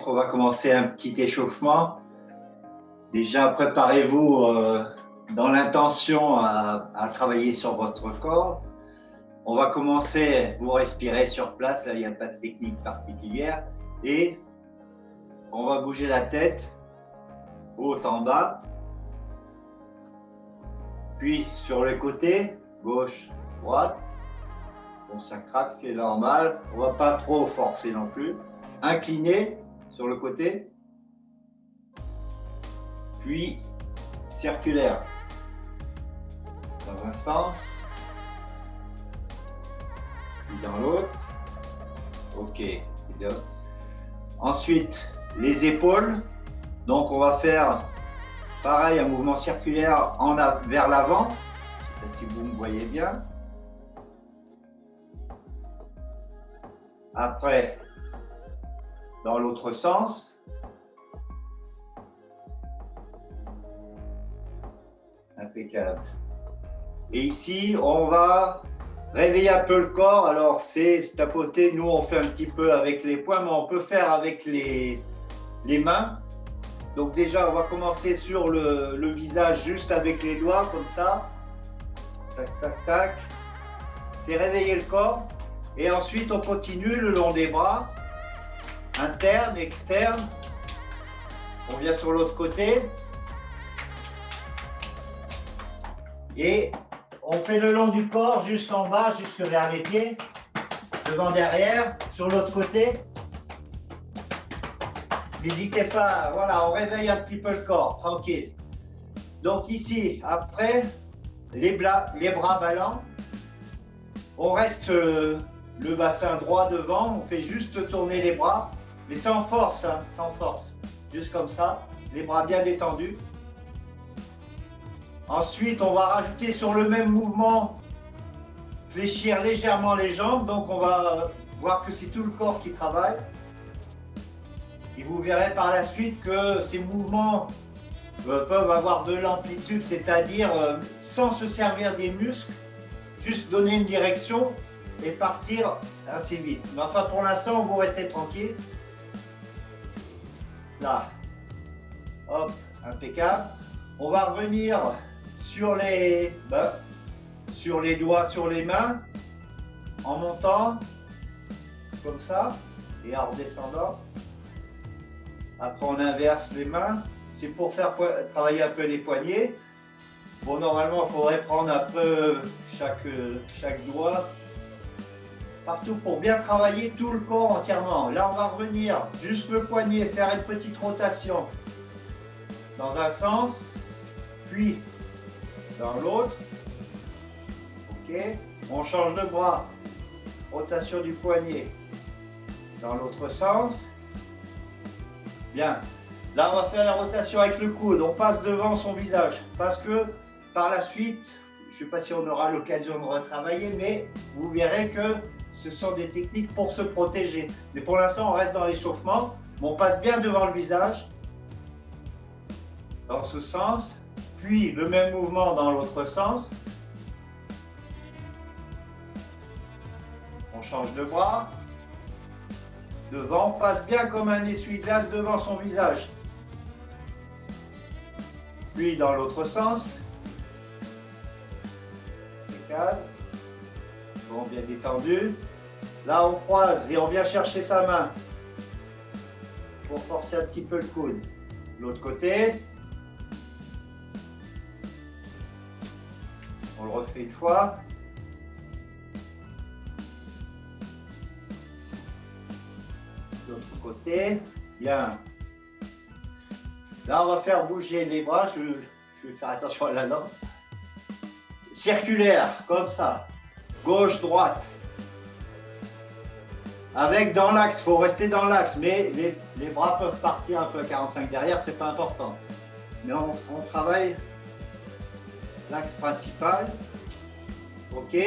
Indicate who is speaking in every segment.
Speaker 1: on va commencer un petit échauffement. Déjà, préparez-vous dans l'intention à travailler sur votre corps. On va commencer, vous respirez sur place, là il n'y a pas de technique particulière. Et on va bouger la tête, haut en bas. Puis sur le côté, gauche, droite. Bon, ça craque, c'est normal. On ne va pas trop forcer non plus. Incliné sur le côté. Puis circulaire. Dans un sens. Puis dans l'autre. Ok. Ensuite, les épaules. Donc on va faire pareil, un mouvement circulaire vers l'avant. Je ne sais pas si vous me voyez bien. Après, dans l'autre sens. Impeccable. Et ici, on va réveiller un peu le corps. Alors, c'est tapoter. Nous, on fait un petit peu avec les poings, mais on peut faire avec les mains. Donc déjà, on va commencer sur le visage, juste avec les doigts, comme ça. Tac, tac, tac. C'est réveiller le corps. Et ensuite, on continue le long des bras. Interne, externe. On vient sur l'autre côté. Et on fait le long du corps, jusqu'en bas, jusque vers les pieds. Devant, derrière, sur l'autre côté. N'hésitez pas, voilà, on réveille un petit peu le corps, tranquille. Donc ici, après, les bras ballants. On reste le bassin droit devant, on fait juste tourner les bras, mais sans force, hein, sans force. Juste comme ça, les bras bien détendus. Ensuite, on va rajouter sur le même mouvement, fléchir légèrement les jambes. Donc on va voir que c'est tout le corps qui travaille. Et vous verrez par la suite que ces mouvements peuvent avoir de l'amplitude, c'est-à-dire sans se servir des muscles, juste donner une direction et partir assez vite. Mais enfin, pour l'instant, vous restez tranquille. Là, hop, impeccable. On va revenir sur les doigts, sur les mains, en montant, comme ça, et en redescendant. Après, on inverse les mains. C'est pour faire travailler un peu les poignets. Bon, normalement, il faudrait prendre un peu chaque doigt. Partout pour bien travailler tout le corps entièrement. Là, on va revenir juste le poignet, faire une petite rotation dans un sens, puis dans l'autre. Ok. On change de bras. Rotation du poignet dans l'autre sens. Bien. Là, on va faire la rotation avec le coude. On passe devant son visage. Parce que par la suite, je ne sais pas si on aura l'occasion de retravailler, mais vous verrez que ce sont des techniques pour se protéger. Mais pour l'instant, on reste dans l'échauffement. On passe bien devant le visage. Dans ce sens. Puis le même mouvement dans l'autre sens. On change de bras. Devant, on passe bien comme un essuie-glace devant son visage. Puis dans l'autre sens. Impeccable. Bon, bien détendu. Là, on croise et on vient chercher sa main pour forcer un petit peu le coude. L'autre côté. On le refait une fois. L'autre côté. Bien. Là, on va faire bouger les bras. Je vais faire attention à la langue. Circulaire, comme ça. Gauche, droite. Avec dans l'axe, il faut rester dans l'axe, mais les bras peuvent partir un peu à 45 derrière, c'est pas important. Mais on travaille l'axe principal. Ok.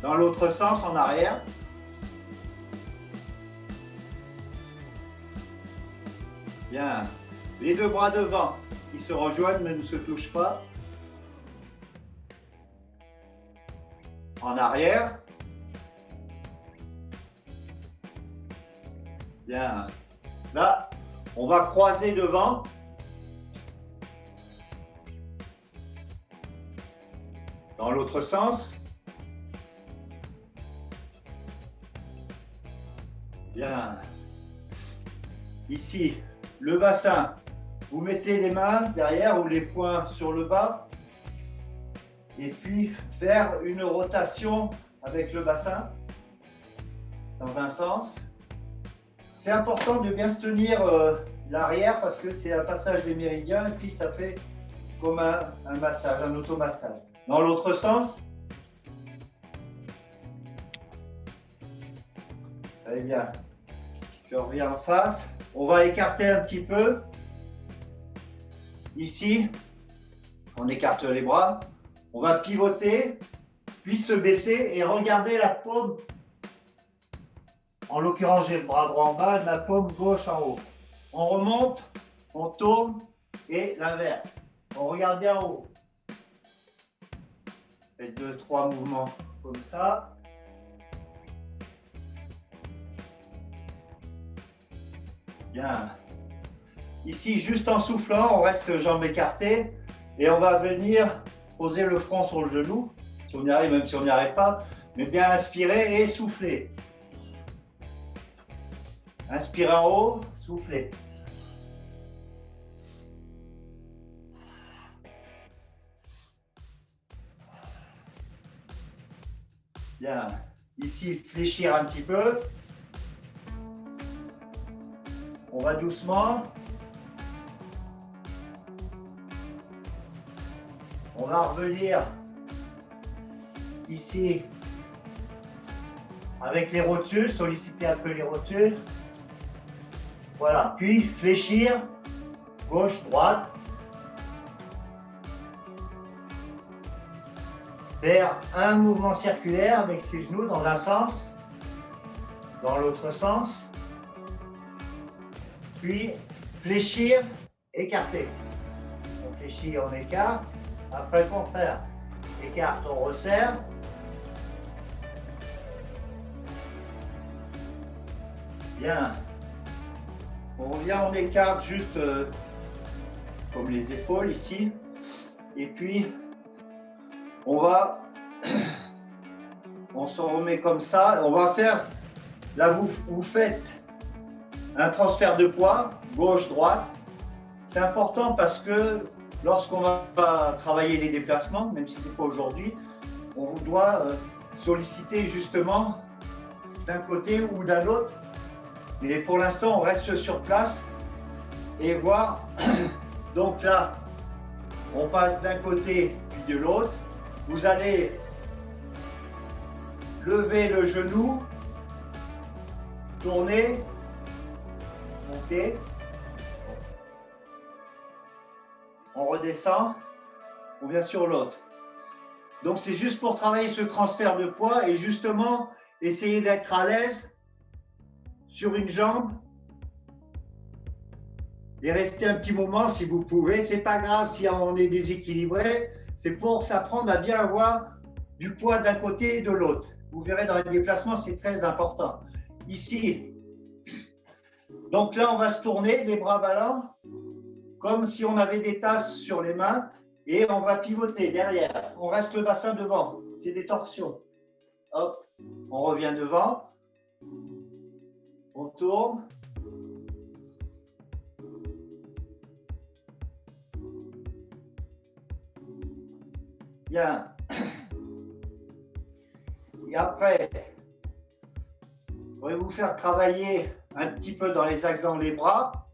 Speaker 1: Dans l'autre sens, en arrière. Bien. Les deux bras devant, qui se rejoignent mais ne se touchent pas. En arrière. Bien. Là, On va croiser devant. Dans l'autre sens. Bien. Ici, le bassin. Vous mettez les mains derrière ou les poings sur le bas. Et puis faire une rotation avec le bassin dans un sens. C'est important de bien se tenir l'arrière parce que c'est un passage des méridiens et puis ça fait comme un massage, un automassage. Dans l'autre sens. Très bien. Je reviens en face. On va écarter un petit peu. Ici, on écarte les bras. On va pivoter, puis se baisser et regarder la paume. En l'occurrence, j'ai le bras droit en bas, la paume gauche en haut. On remonte, on tourne et l'inverse. On regarde bien en haut. Faites 2-3 mouvements comme ça. Bien. Ici, juste en soufflant, on reste jambes écartées et on va venir poser le front sur le genou. Si on y arrive, même si on n'y arrive pas, mais bien inspirer et souffler. Inspirez en haut, soufflez. Bien. Ici, fléchir un petit peu. On va doucement. On va revenir ici avec les rotules, solliciter un peu les rotules. Voilà, puis fléchir, gauche, droite. Faire un mouvement circulaire avec ses genoux dans un sens, dans l'autre sens. Puis fléchir, écarter. On fléchit, on écarte. Après le contraire, écarte, on resserre. Bien. On revient, on écarte juste comme les épaules ici. Et puis, on se remet comme ça. On va faire, là vous faites un transfert de poids, gauche-droite. C'est important parce que lorsqu'on va travailler les déplacements, même si ce n'est pas aujourd'hui, on doit solliciter justement d'un côté ou d'un autre. Mais pour l'instant, on reste sur place et voir. Donc là, on passe d'un côté puis de l'autre. Vous allez lever le genou, tourner, monter. On redescend, on vient sur l'autre. Donc c'est juste pour travailler ce transfert de poids et justement essayer d'être à l'aise sur une jambe et rester un petit moment si vous pouvez. C'est pas grave si on est déséquilibré, c'est pour s'apprendre à bien avoir du poids d'un côté et de l'autre. Vous verrez dans les déplacements, c'est très important. Ici, donc là on va se tourner, les bras ballants, comme si on avait des tasses sur les mains et on va pivoter derrière. On reste le bassin devant, c'est des torsions. Hop, on revient devant, on tourne. Bien. Et après, je vais vous faire travailler un petit peu dans les axes dans les bras.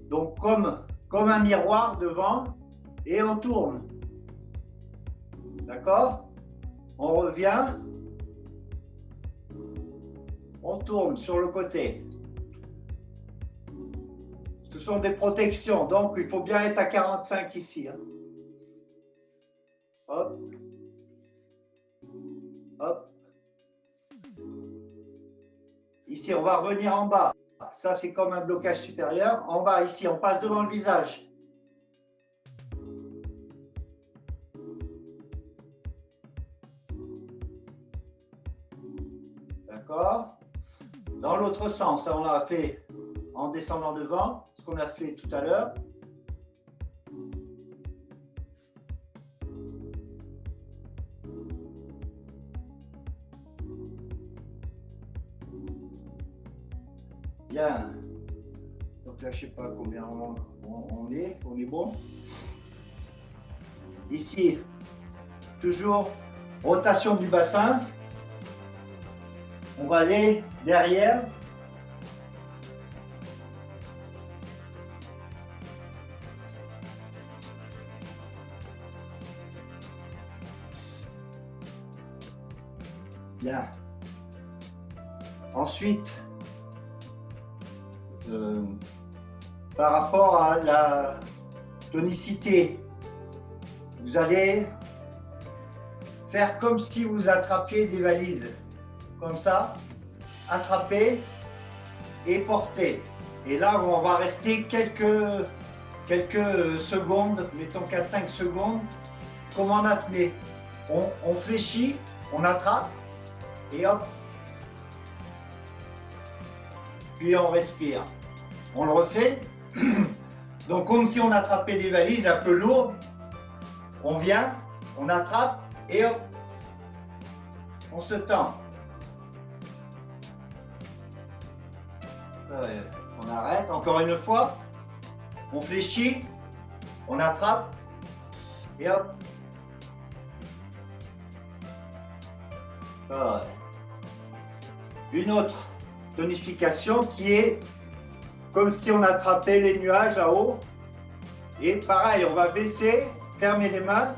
Speaker 1: Donc comme un miroir devant et on tourne. D'accord? On revient. On tourne sur le côté. Ce sont des protections, donc il faut bien être à 45 ici. Hein. Hop. Hop. Ici, on va revenir en bas. Ça, c'est comme un blocage supérieur. En bas, ici, on passe devant le visage. D'accord? Dans l'autre sens, on l'a fait en descendant devant, ce qu'on a fait tout à l'heure. Bien. Donc là, je ne sais pas combien on est bon. Ici, toujours rotation du bassin. On va aller derrière. Bien. Ensuite, par rapport à la tonicité, vous allez faire comme si vous attrapiez des valises. Comme ça, attraper et porter. Et là, on va rester quelques secondes, mettons 4-5 secondes, comme en apnée. On fléchit, on attrape et hop. Puis on respire. On le refait. Donc comme si on attrapait des valises un peu lourdes. On vient, on attrape et hop. On se tend. On arrête encore une fois. On fléchit, on attrape et hop. Une autre tonification qui est comme si on attrapait les nuages là-haut. Et pareil, on va baisser, fermer les mains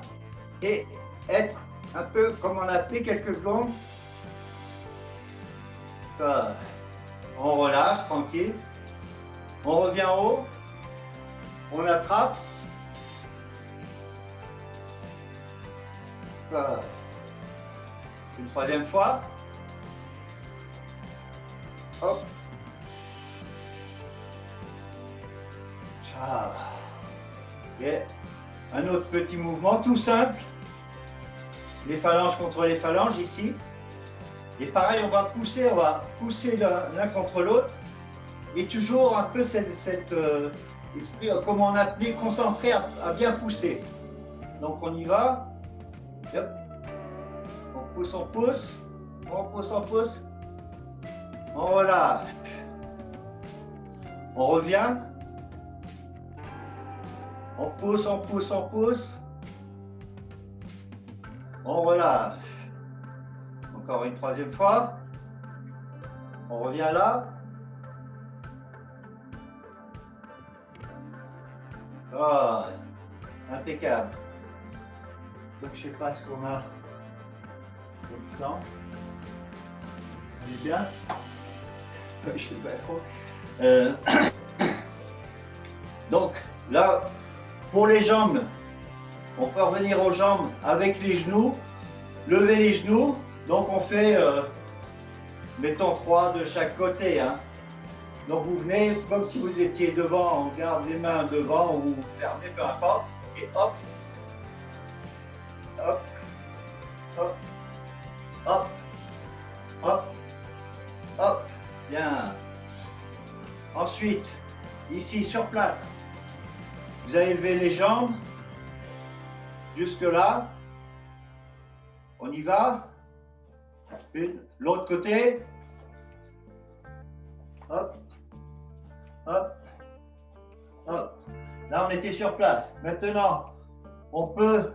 Speaker 1: et être un peu comme on a fait quelques secondes. On relâche, tranquille. On revient en haut. On attrape. Une troisième fois. Hop. Et un autre petit mouvement tout simple. Les phalanges contre les phalanges ici. Et pareil, on va pousser l'un contre l'autre. Et toujours un peu cet esprit, comme en apnée, concentré à bien pousser. Donc on y va. Hop. On pousse, on pousse. On pousse, on pousse. On relâche. On revient. On pousse, on pousse, on pousse. On relâche. Encore une troisième fois. On revient là. Oh, impeccable. Donc je ne sais pas ce qu'on a comme temps. On est bien. Je ne sais pas trop. Donc là, pour les jambes, on peut revenir aux jambes avec les genoux, lever les genoux. Donc on fait, mettons 3 de chaque côté. Hein. Donc vous venez comme si vous étiez devant, on garde les mains devant ou fermées, peu importe. Et hop, hop, hop, hop, hop, hop. Bien. Ensuite, ici sur place, vous allez lever les jambes jusque là. On y va. L'autre côté. Hop. Hop. Hop. Là, on était sur place. Maintenant, on peut,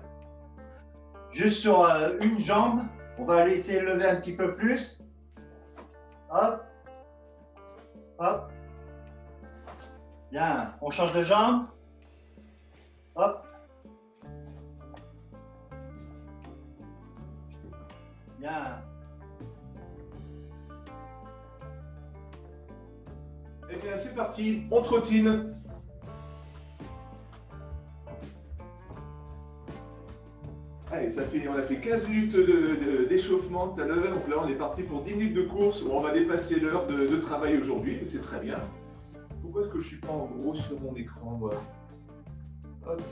Speaker 1: juste sur une jambe, on va laisser lever un petit peu plus. Hop. Hop. Bien. On change de jambe. Hop. Bien.
Speaker 2: Eh bien, c'est parti, on trottine. Allez, on a fait 15 minutes d'échauffement tout à l'heure, donc là on est parti pour 10 minutes de course où on va dépasser l'heure de travail aujourd'hui, c'est très bien. Pourquoi est-ce que je ne suis pas en gros sur mon écran, moi? Hop,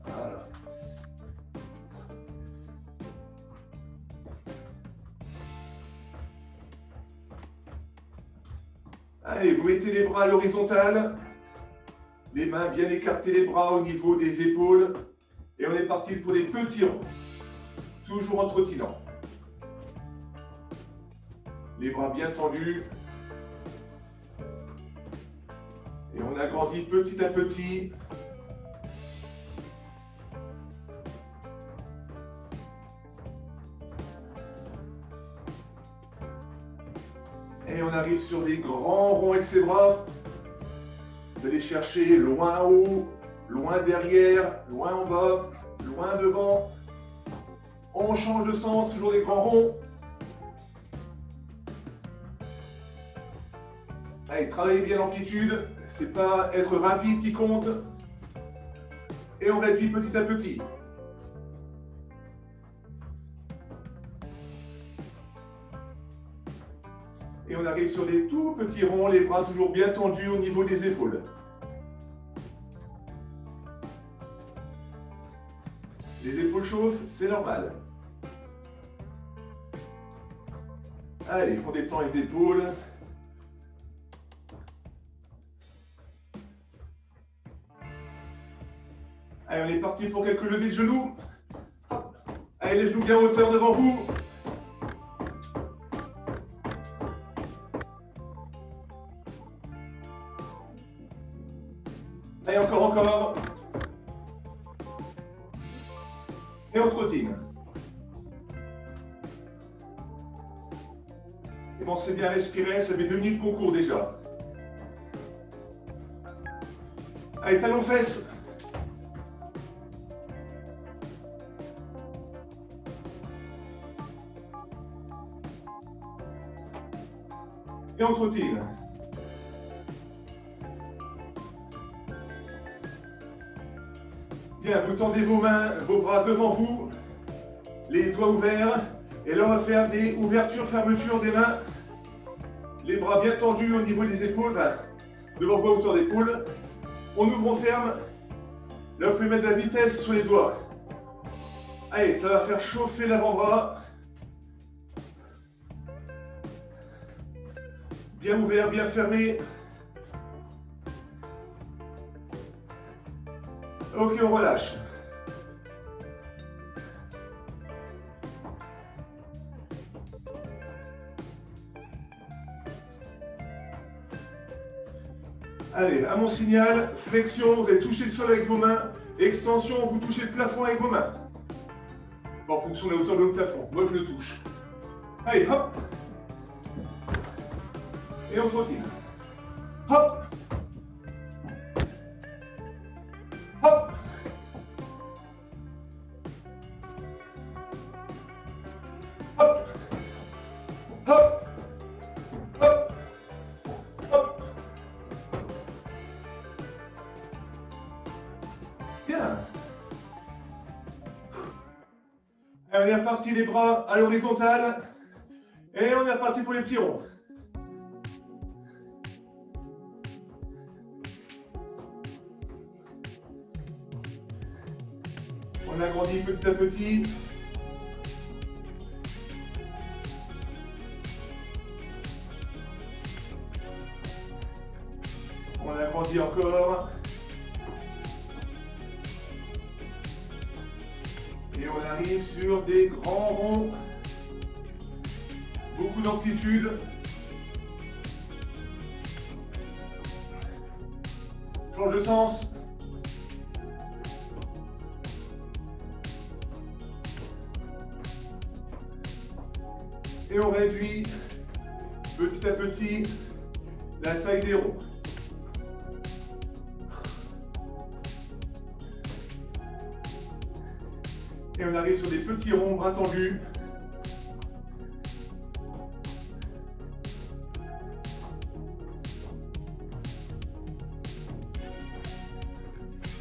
Speaker 2: voilà. Allez, vous mettez les bras à l'horizontale, les mains bien écartées, les bras au niveau des épaules. Et on est parti pour des petits ronds, toujours en trottinant. Les bras bien tendus. Et on agrandit petit à petit. Et on arrive sur des grands ronds avec ses bras. Vous allez chercher loin en haut, loin derrière, loin en bas, loin devant. On change de sens, toujours des grands ronds. Allez, travaillez bien l'amplitude. C'est pas être rapide qui compte. Et on réduit petit à petit. Et on arrive sur des tout petits ronds, les bras toujours bien tendus au niveau des épaules. Les épaules chauffent, c'est normal. Allez, on détend les épaules. Allez, on est parti pour quelques levées de genoux. Allez, les genoux bien en hauteur devant vous. Allez, encore. Et on trottine. Et bon, c'est bien respirer, ça fait 2 minutes qu'on court déjà. Allez, talons fesses. Et on trottine. Bien, vous tendez vos mains, vos bras devant vous, les doigts ouverts. Et là, on va faire des ouvertures-fermetures des mains. Les bras bien tendus au niveau des épaules, devant vous à hauteur d'épaule. On ouvre, on ferme. Là, vous pouvez mettre de la vitesse sur les doigts. Allez, ça va faire chauffer l'avant-bras. Bien ouvert, bien fermé. Ok, on relâche. Allez, à mon signal, flexion, vous allez toucher le sol avec vos mains. Extension, vous touchez le plafond avec vos mains. En fonction de la hauteur de votre plafond. Moi, je le touche. Allez, hop. Et on trottine. Hop. Hop. Hop. Hop. Hop. Hop. Bien. Et on est reparti les bras à l'horizontale. Et on est reparti pour les petits ronds. On agrandit petit à petit. On agrandit encore. Et on arrive sur des grands ronds. Beaucoup d'amplitude. Change de sens. Et on réduit petit à petit la taille des ronds. Et on arrive sur des petits ronds, bras tendus.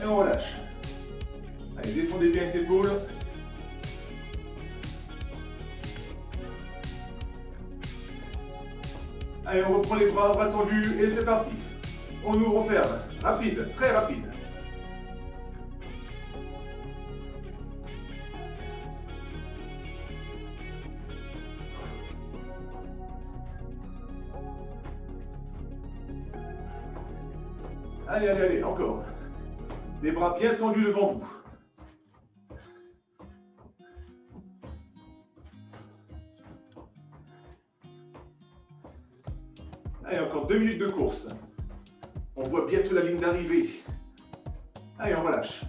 Speaker 2: Et on relâche. Allez, défendez bien les épaules. Allez, on reprend les bras tendus et c'est parti. On ouvre, on ferme. Rapide, très rapide. Allez, allez, allez, encore. Les bras bien tendus devant vous. Allez, encore 2 minutes de course. On voit bientôt la ligne d'arrivée. Allez, on relâche.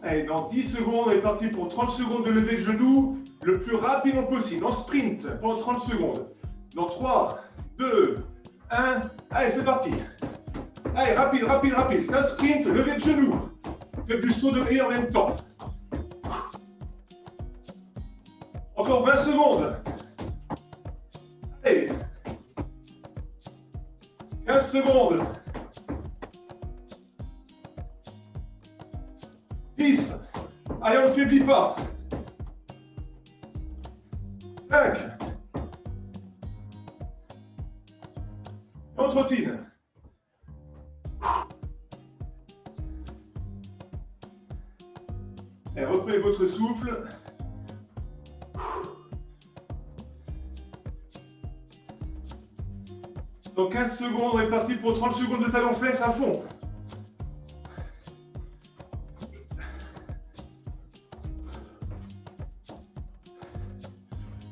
Speaker 2: Allez, dans 10 secondes, on est parti pour 30 secondes de lever de genou le plus rapidement possible, en sprint, pendant 30 secondes. Dans 3, 2, 1, allez, c'est parti. Allez, rapide, rapide, rapide. C'est un sprint, levé de genou. Faites du saut de riz en même temps. Encore 20 secondes. Allez. 15 secondes. 10. Allez, on ne faiblit pas. 5. On trottine. Et reprenez votre souffle. Dans 15 secondes, on est parti pour 30 secondes de talon-fesse à fond.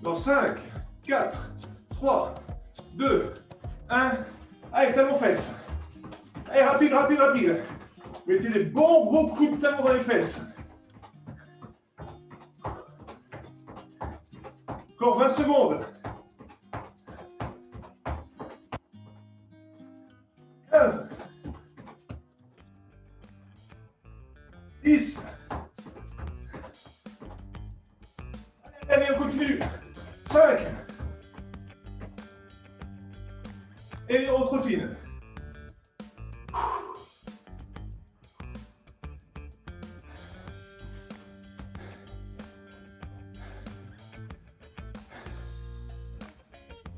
Speaker 2: Dans 5, 4, 3, 2, 1. Allez, talon-fesse. Allez, rapide, rapide, rapide. Mettez des bons gros coups de talon dans les fesses. Encore 20 secondes. 15. 10. Allez, on continue. 5. Et on trottine.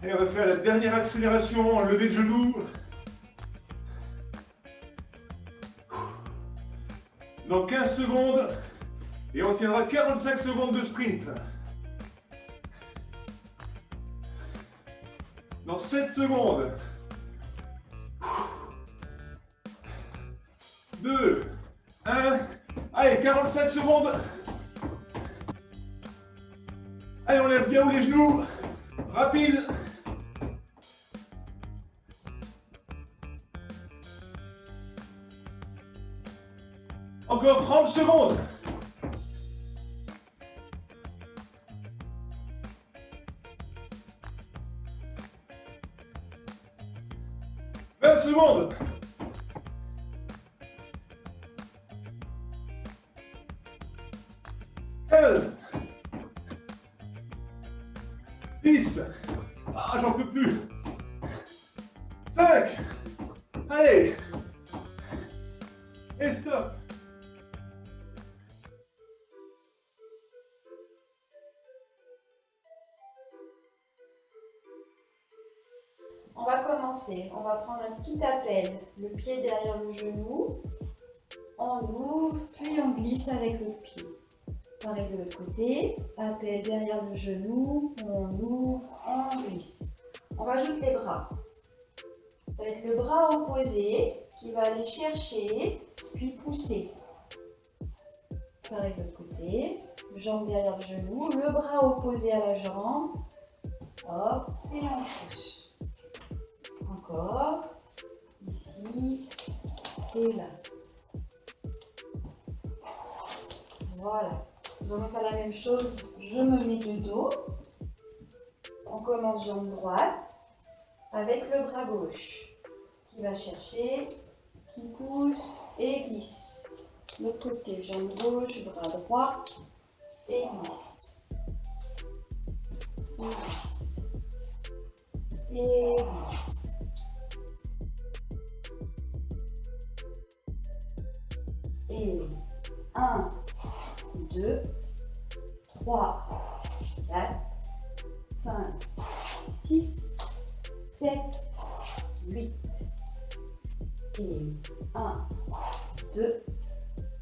Speaker 2: Et on va faire la dernière accélération en levée de genoux. Dans 15 secondes. Et on tiendra 45 secondes de sprint. Dans 7 secondes. 2, 1. Allez, 45 secondes. Allez, on lève bien haut les genoux. Rapide. Encore 30 secondes. Secondes. 15. 10. Ah, j'en peux plus. 5. Allez. Et stop.
Speaker 3: On va commencer. On va prendre un petit appel. Le pied derrière le genou. On ouvre, puis on glisse avec le pied. Pareil de l'autre côté. Appel derrière le genou. On ouvre, on glisse. On rajoute les bras. Ça va être le bras opposé qui va aller chercher, puis pousser. Pareil de l'autre côté. Jambe derrière le genou. Le bras opposé à la jambe. Hop, et on pousse. Encore, ici et là. Voilà. Nous allons faire la même chose. Je me mets de dos. On commence jambe droite avec le bras gauche qui va chercher, qui pousse et glisse. L'autre côté, jambe gauche, bras droit et glisse. Et glisse. Et glisse. Et 1, 2, 3, 4, 5, 6, 7, 8. Et 1, 2,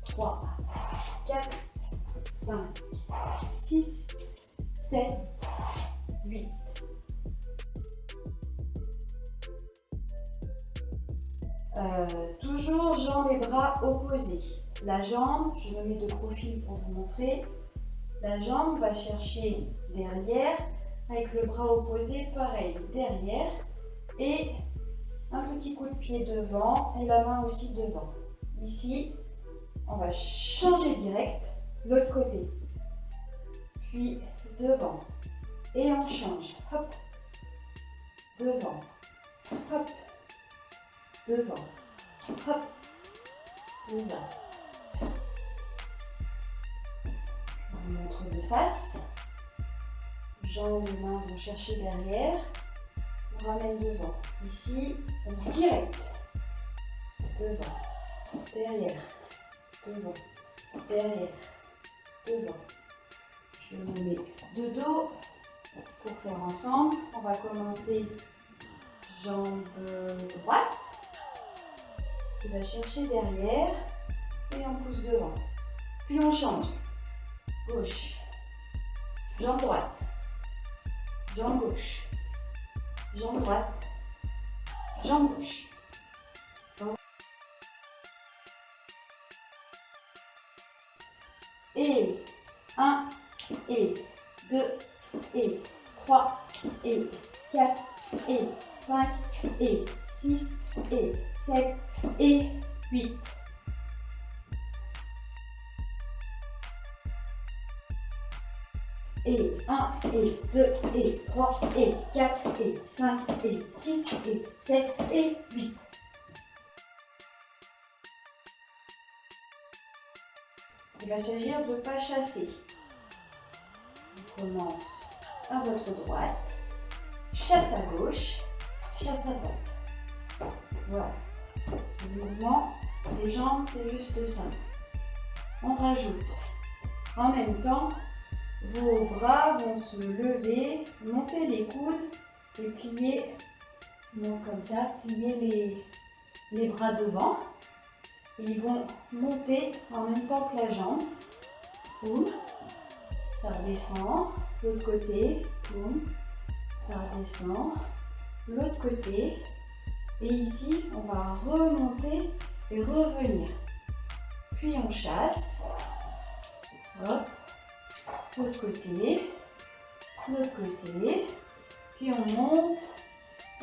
Speaker 3: 3, 4, 5, 6, 7, 8. Toujours jambes et bras opposés. La jambe, je me mets de profil pour vous montrer. La jambe va chercher derrière, avec le bras opposé, pareil, derrière. Et un petit coup de pied devant et la main aussi devant. Ici, on va changer direct, l'autre côté. Puis devant. Et on change. Hop. Devant. Hop. Devant. Hop. Devant. Je vous montre de face. Jambes et mains vont chercher derrière. On ramène devant. Ici, on direct. Devant. Derrière. Devant. Derrière. Devant. Je me mets de dos pour faire ensemble. On va commencer jambe droite. On va chercher derrière et on pousse devant. Puis on change. Gauche. Jambe droite. Jambe gauche. Jambe droite. Jambe gauche. Et 1, et 2, et 3, et 4, et 5, et 6, et 7, et 8. Et 1, et 2, et 3, et 4, et 5, et 6, et 7, et 8. Il va s'agir de ne pas chasser. On commence à votre droite, chasse à gauche, chasse à droite. Voilà. Le mouvement des jambes, c'est juste ça. On rajoute. En même temps, vos bras vont se lever, monter les coudes et plier, monte comme ça, plier les bras devant. Ils vont monter en même temps que la jambe. Boum. Ça redescend. L'autre côté. Boum. Ça redescend. L'autre côté. Et ici, on va remonter et revenir. Puis on chasse. Hop. L'autre côté. L'autre côté. Puis on monte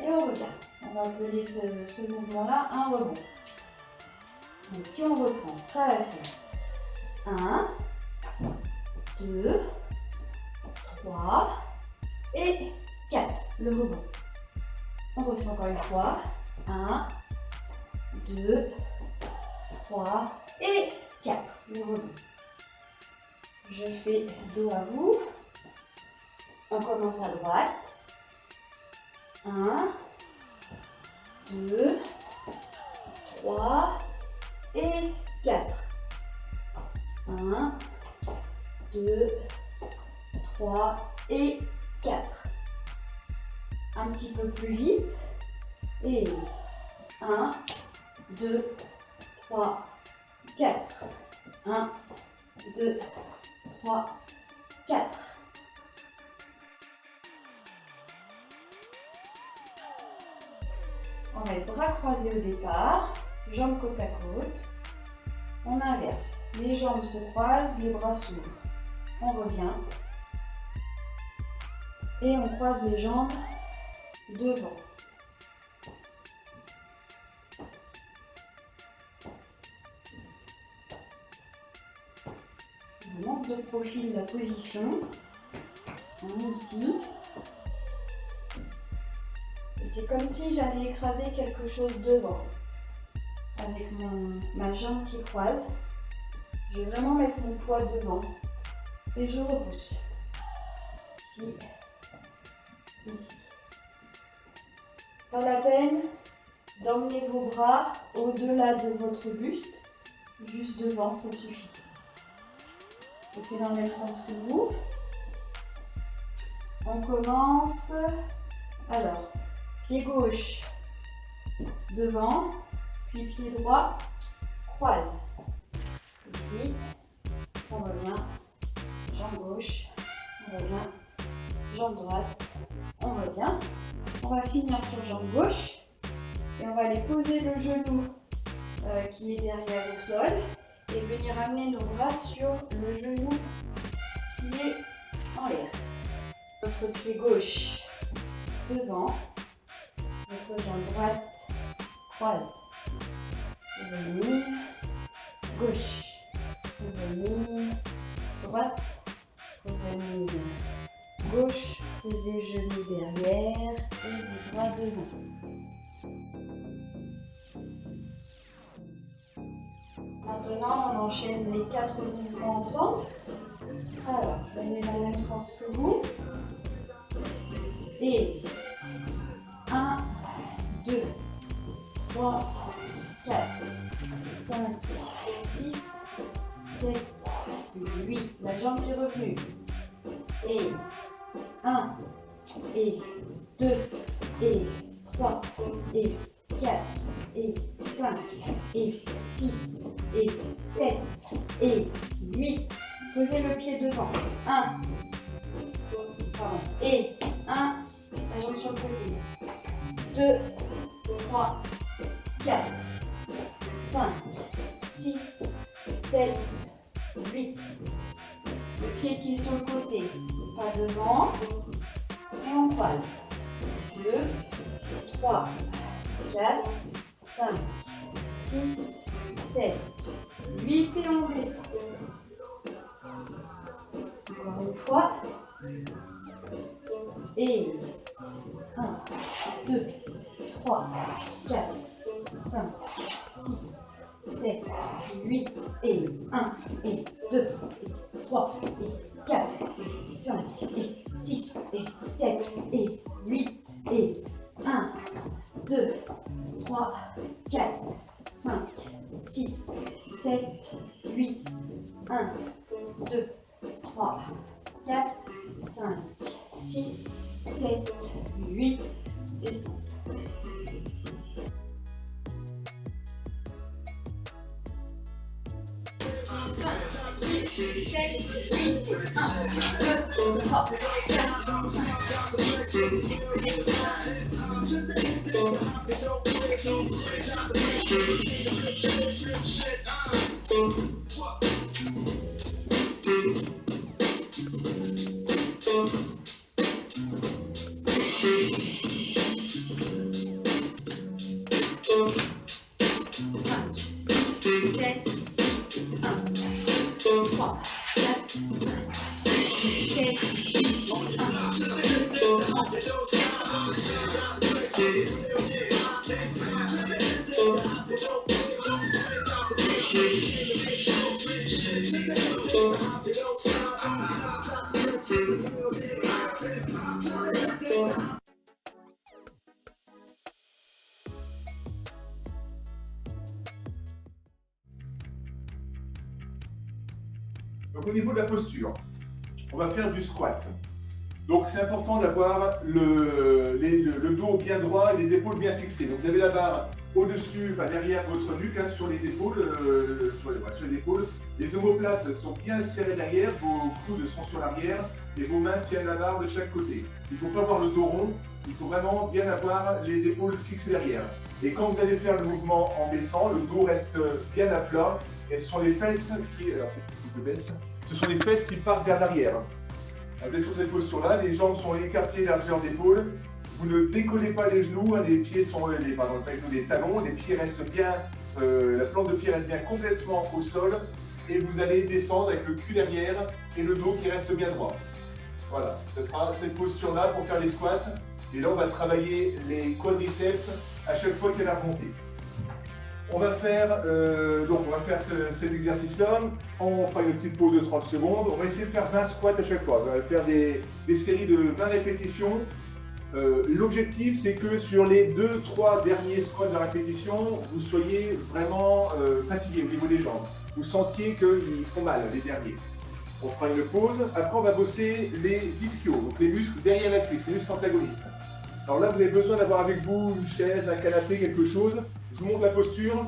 Speaker 3: et on revient. On va appeler ce mouvement-là un rebond. Donc si on reprend, ça va faire 1, 2, 3 et 4, le rebond. On refait encore une fois. 1, 2, 3 et 4, le rebond. Je fais dos à vous. On commence à droite. 1, 2, 3 et 4. 1, 2, 3 et 4. Un petit peu plus vite. Et 1, 2, 3, 4. 1, 2, 3, 4. On va être bras croisés au départ, jambes côte à côte. On inverse. Les jambes se croisent, les bras s'ouvrent. On revient. Et on croise les jambes devant. Je vous montre de profil la position. On est ici. Et c'est comme si j'allais écraser quelque chose devant. Avec ma jambe qui croise. Je vais vraiment mettre mon poids devant. Et je repousse. Ici. Ici. Pas la peine d'emmener vos bras au-delà de votre buste. Juste devant, ça suffit. Je fais dans le même sens que vous. On commence. Alors, pied gauche devant, puis pied droit, croise. Ici, on revient, jambe gauche, on revient, jambe droite, on revient. On va finir sur jambe gauche et on va aller poser le genou qui est derrière le sol et venir amener nos bras sur le genou qui est en l'air. Notre pied gauche devant, notre jambe droite croise. Revenir, gauche, revenir, droite, revenir, gauche, posez genou derrière et le bras devant. Maintenant, on enchaîne les 4 mouvements ensemble. Alors, prenez dans le même sens que vous. Et 1, 2, 3, 4, 5, 6, 7, 8. La jambe qui est revenue. Et 1, et 2, et 3, et 4, et 5, et 6, et 7, et 8. Posez le pied devant. 1, pardon, et 1, la jambe sur le côté. 2, 3, 4, 5, 6, 7, 8. Le pied qui est sur le côté, pas devant. Et on croise. 2, 3, 4, 5, 6, 7, 8 et on descend. Encore une fois. Et 1, 2, 3, 4, 5, 6, 7, 8 et 1 et 2 et 3 et 4 et 5 et 6 et 7 et 8 et 1, 2, 3, 4, 5, 6, 7, 8, 1, 2, 3, 4, 5, 6, 7, 8, descente.
Speaker 2: Donc au niveau de la posture, on va faire du squat. Donc c'est important d'avoir le dos bien droit et les épaules bien fixées. Donc vous avez la barre au-dessus, enfin derrière votre nuque, hein, sur les épaules, sur les épaules. Les omoplates sont bien serrées derrière, vos coudes sont sur l'arrière et vos mains tiennent la barre de chaque côté. Il ne faut pas avoir le dos rond, il faut vraiment bien avoir les épaules fixées derrière. Et quand vous allez faire le mouvement en baissant, le dos reste bien à plat et ce sont les fesses qui, alors, ce sont les fesses qui partent vers l'arrière. Vous êtes sur cette posture-là, les jambes sont écartées, largeur d'épaule. Vous ne décollez pas les genoux, hein, les pieds sont, les talons, les pieds restent bien, la plante de pied reste bien complètement au sol. Et vous allez descendre avec le cul derrière et le dos qui reste bien droit. Voilà, ce sera cette posture-là pour faire les squats. Et là, on va travailler les quadriceps à chaque fois qu'il y a la remontée. On va faire, cet exercice-là. On fera une petite pause de 30 secondes. On va essayer de faire 20 squats à chaque fois. On va faire des séries de 20 répétitions. L'objectif, c'est que sur les 2-3 derniers squats de répétition, vous soyez vraiment fatigué au niveau des jambes. Vous sentiez qu'ils font mal, les derniers. On fera une pause. Après, on va bosser les ischios, donc les muscles derrière la cuisse, les muscles antagonistes. Alors là, vous avez besoin d'avoir avec vous une chaise, un canapé, quelque chose. Je vous montre la posture.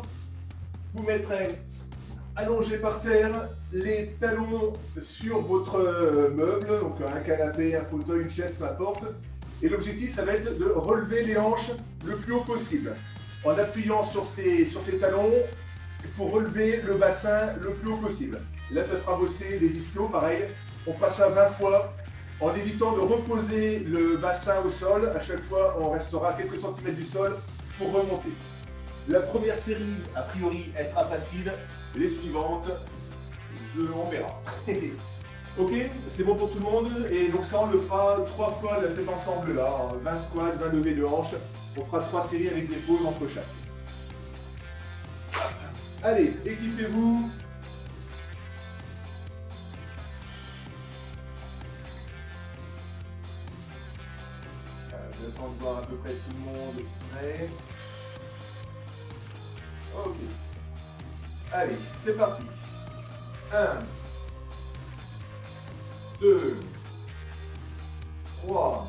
Speaker 2: Vous mettrez allongé par terre, les talons sur votre meuble, donc un canapé, un fauteuil, une chaise, peu importe. Et l'objectif, ça va être de relever les hanches le plus haut possible, en appuyant sur ses talons pour relever le bassin le plus haut possible. Et là, ça fera bosser les ischios, pareil. On fera ça 20 fois, en évitant de reposer le bassin au sol. À chaque fois, on restera à quelques centimètres du sol pour remonter. La première série, a priori, elle sera facile. Les suivantes, on verra. Ok, c'est bon pour tout le monde. Et donc ça, on le fera 3 fois cet ensemble-là. 20 squats, 20 levées de hanches. On fera 3 séries avec des pauses entre chaque. Allez, équipez-vous. J'attends de voir à peu près tout le monde prêt. Ok. Allez, c'est parti. 1, 2, 3,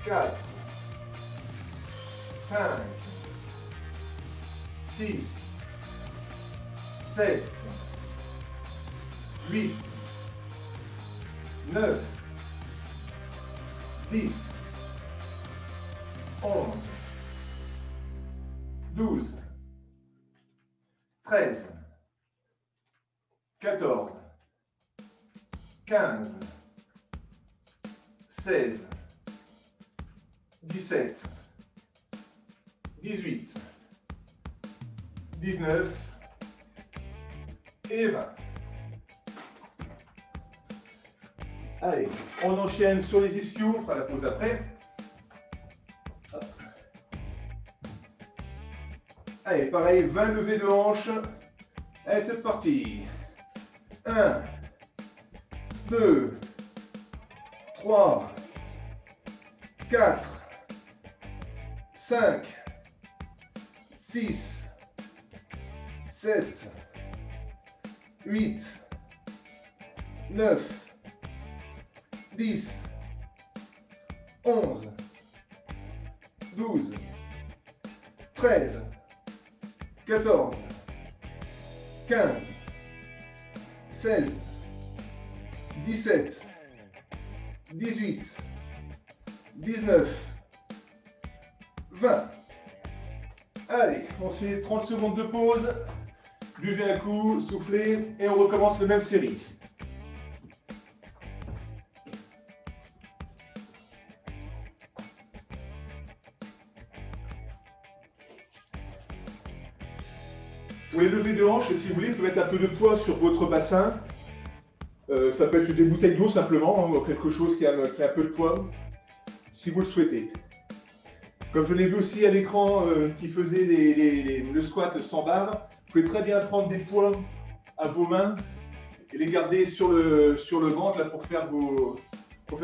Speaker 2: 4, 5, 6, 7, 8, 9, 10, 11, 12, 13, 14, 15, 16, 17, 18, 19 et 20. Allez, on enchaîne sur les ischios, on fera la pause après. Hop. Allez, pareil, 20 levées de hanches. Allez, c'est parti. 1, 2, 3, 4, 5, 6, 7, 8, 9, 10, 11, 12, 13, 14, 15, 16, 17, 18, 19, 20. Allez, on fait 30 secondes de pause. Buvez un coup, soufflez et on recommence la même série. Pour les levées de hanches, si vous voulez, vous pouvez mettre un peu de poids sur votre bassin. Ça peut être des bouteilles d'eau simplement, hein, quelque chose qui a un peu de poids, si vous le souhaitez. Comme je l'ai vu aussi à l'écran qui faisait le squat sans barre, vous pouvez très bien prendre des poids à vos mains et les garder sur le ventre là, pour faire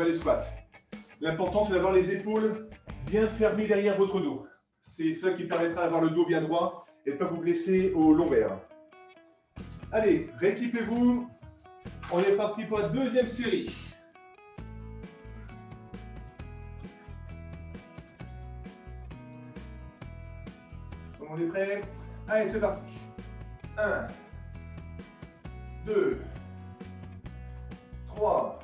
Speaker 2: les squats. L'important, c'est d'avoir les épaules bien fermées derrière votre dos. C'est ça qui permettra d'avoir le dos bien droit et de ne pas vous blesser au lombaire. Allez, rééquipez-vous. On est parti pour la deuxième série. On est prêt? Allez, c'est parti. 1, 2, 3,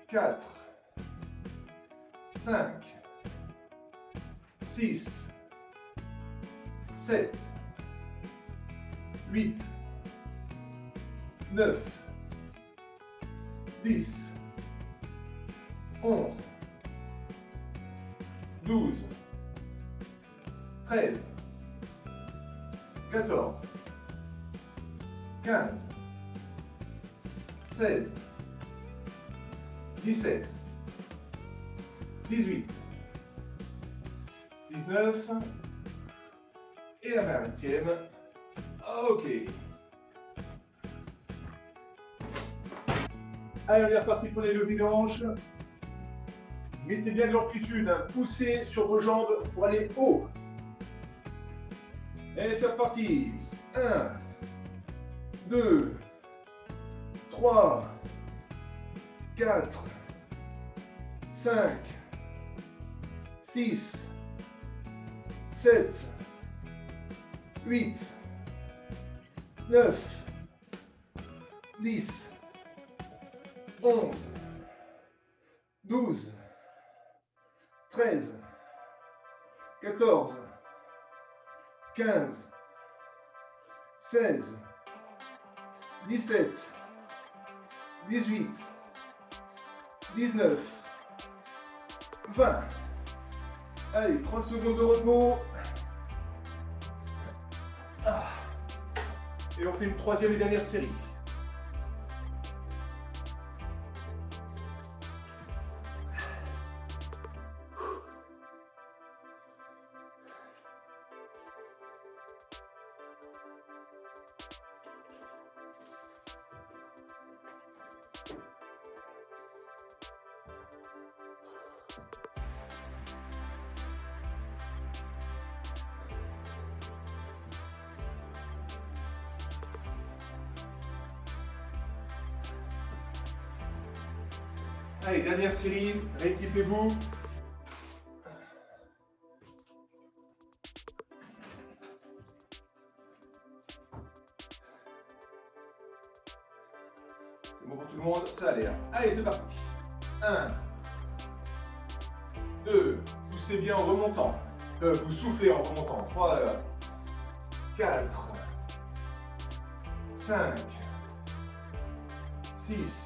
Speaker 2: 4, 5, 6, 7, 8, 9, 10, 11, 12, 13, 14, 15, 16, 17, 18, 19 et la 20e. Ok. Allez, on est reparti pour les levées de hanches. Mettez bien de l'amplitude, hein. Poussez sur vos jambes pour aller haut. Et c'est reparti. 1, 2, 3, 4, 5, 6, 7, 8, 9, 10, 11, 12, 13, 14, 15, 16, 17, 18, 19, 20. Allez, 30 secondes de repos. Ah. Et on fait une troisième et dernière série. Allez, dernière série, rééquipez-vous. C'est bon pour tout le monde, ça a l'air. Allez, c'est parti. 1, 2, poussez bien en remontant. Vous soufflez en remontant. 3, 4, 5, 6,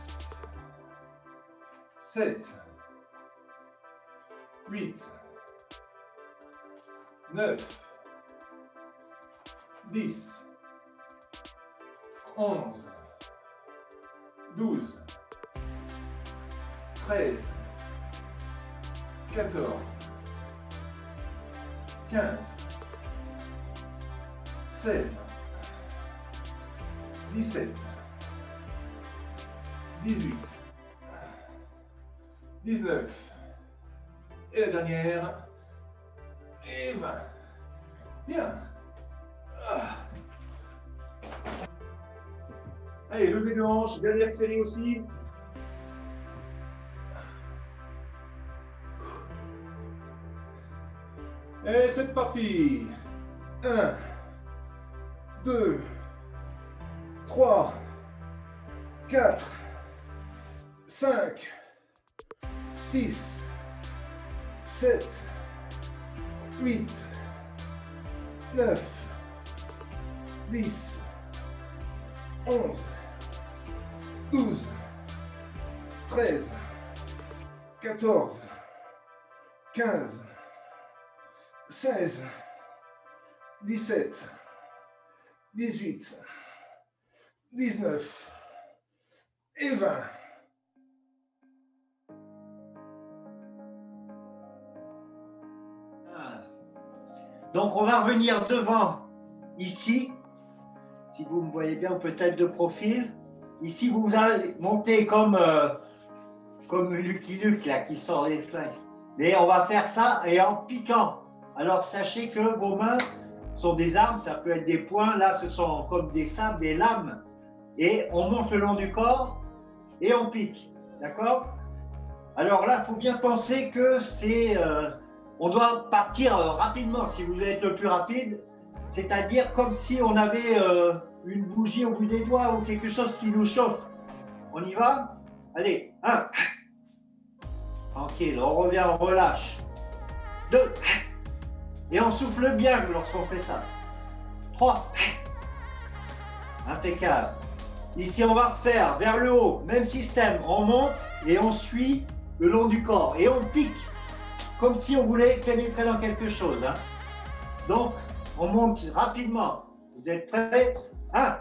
Speaker 2: 7, 8, 9, 10, 11, 12, 13, 14, 15, 16, 17, 18, 19, et la dernière, et 20. Bien. Ah. Allez, levez de hanche, dernière série aussi. Et c'est parti. 1, 2, 3, 4, 5, 6, 7, 8, 9, 10, 11, 12, 13, 14, 15, 16, 17, 18, 19 et 20.
Speaker 1: Donc on va revenir devant, ici, si vous me voyez bien, ou peut-être de profil. Ici, vous allez monter comme Lucky Luke, là, qui sort les flingues. Mais on va faire ça et en piquant. Alors sachez que vos mains sont des armes, ça peut être des poings, là ce sont comme des sabres, des lames. Et on monte le long du corps et on pique, d'accord? Alors là, il faut bien penser que c'est... on doit partir rapidement, si vous voulez être le plus rapide, c'est-à-dire comme si on avait une bougie au bout des doigts ou quelque chose qui nous chauffe. On y va? Allez, 1. Tranquille, on revient, on relâche. 2. Et on souffle bien lorsqu'on fait ça. 3. Impeccable. Ici, on va refaire vers le haut, même système. On monte et on suit le long du corps. Et on pique, comme si on voulait pénétrer dans quelque chose. Hein. Donc, on monte rapidement. Vous êtes prêts? 1.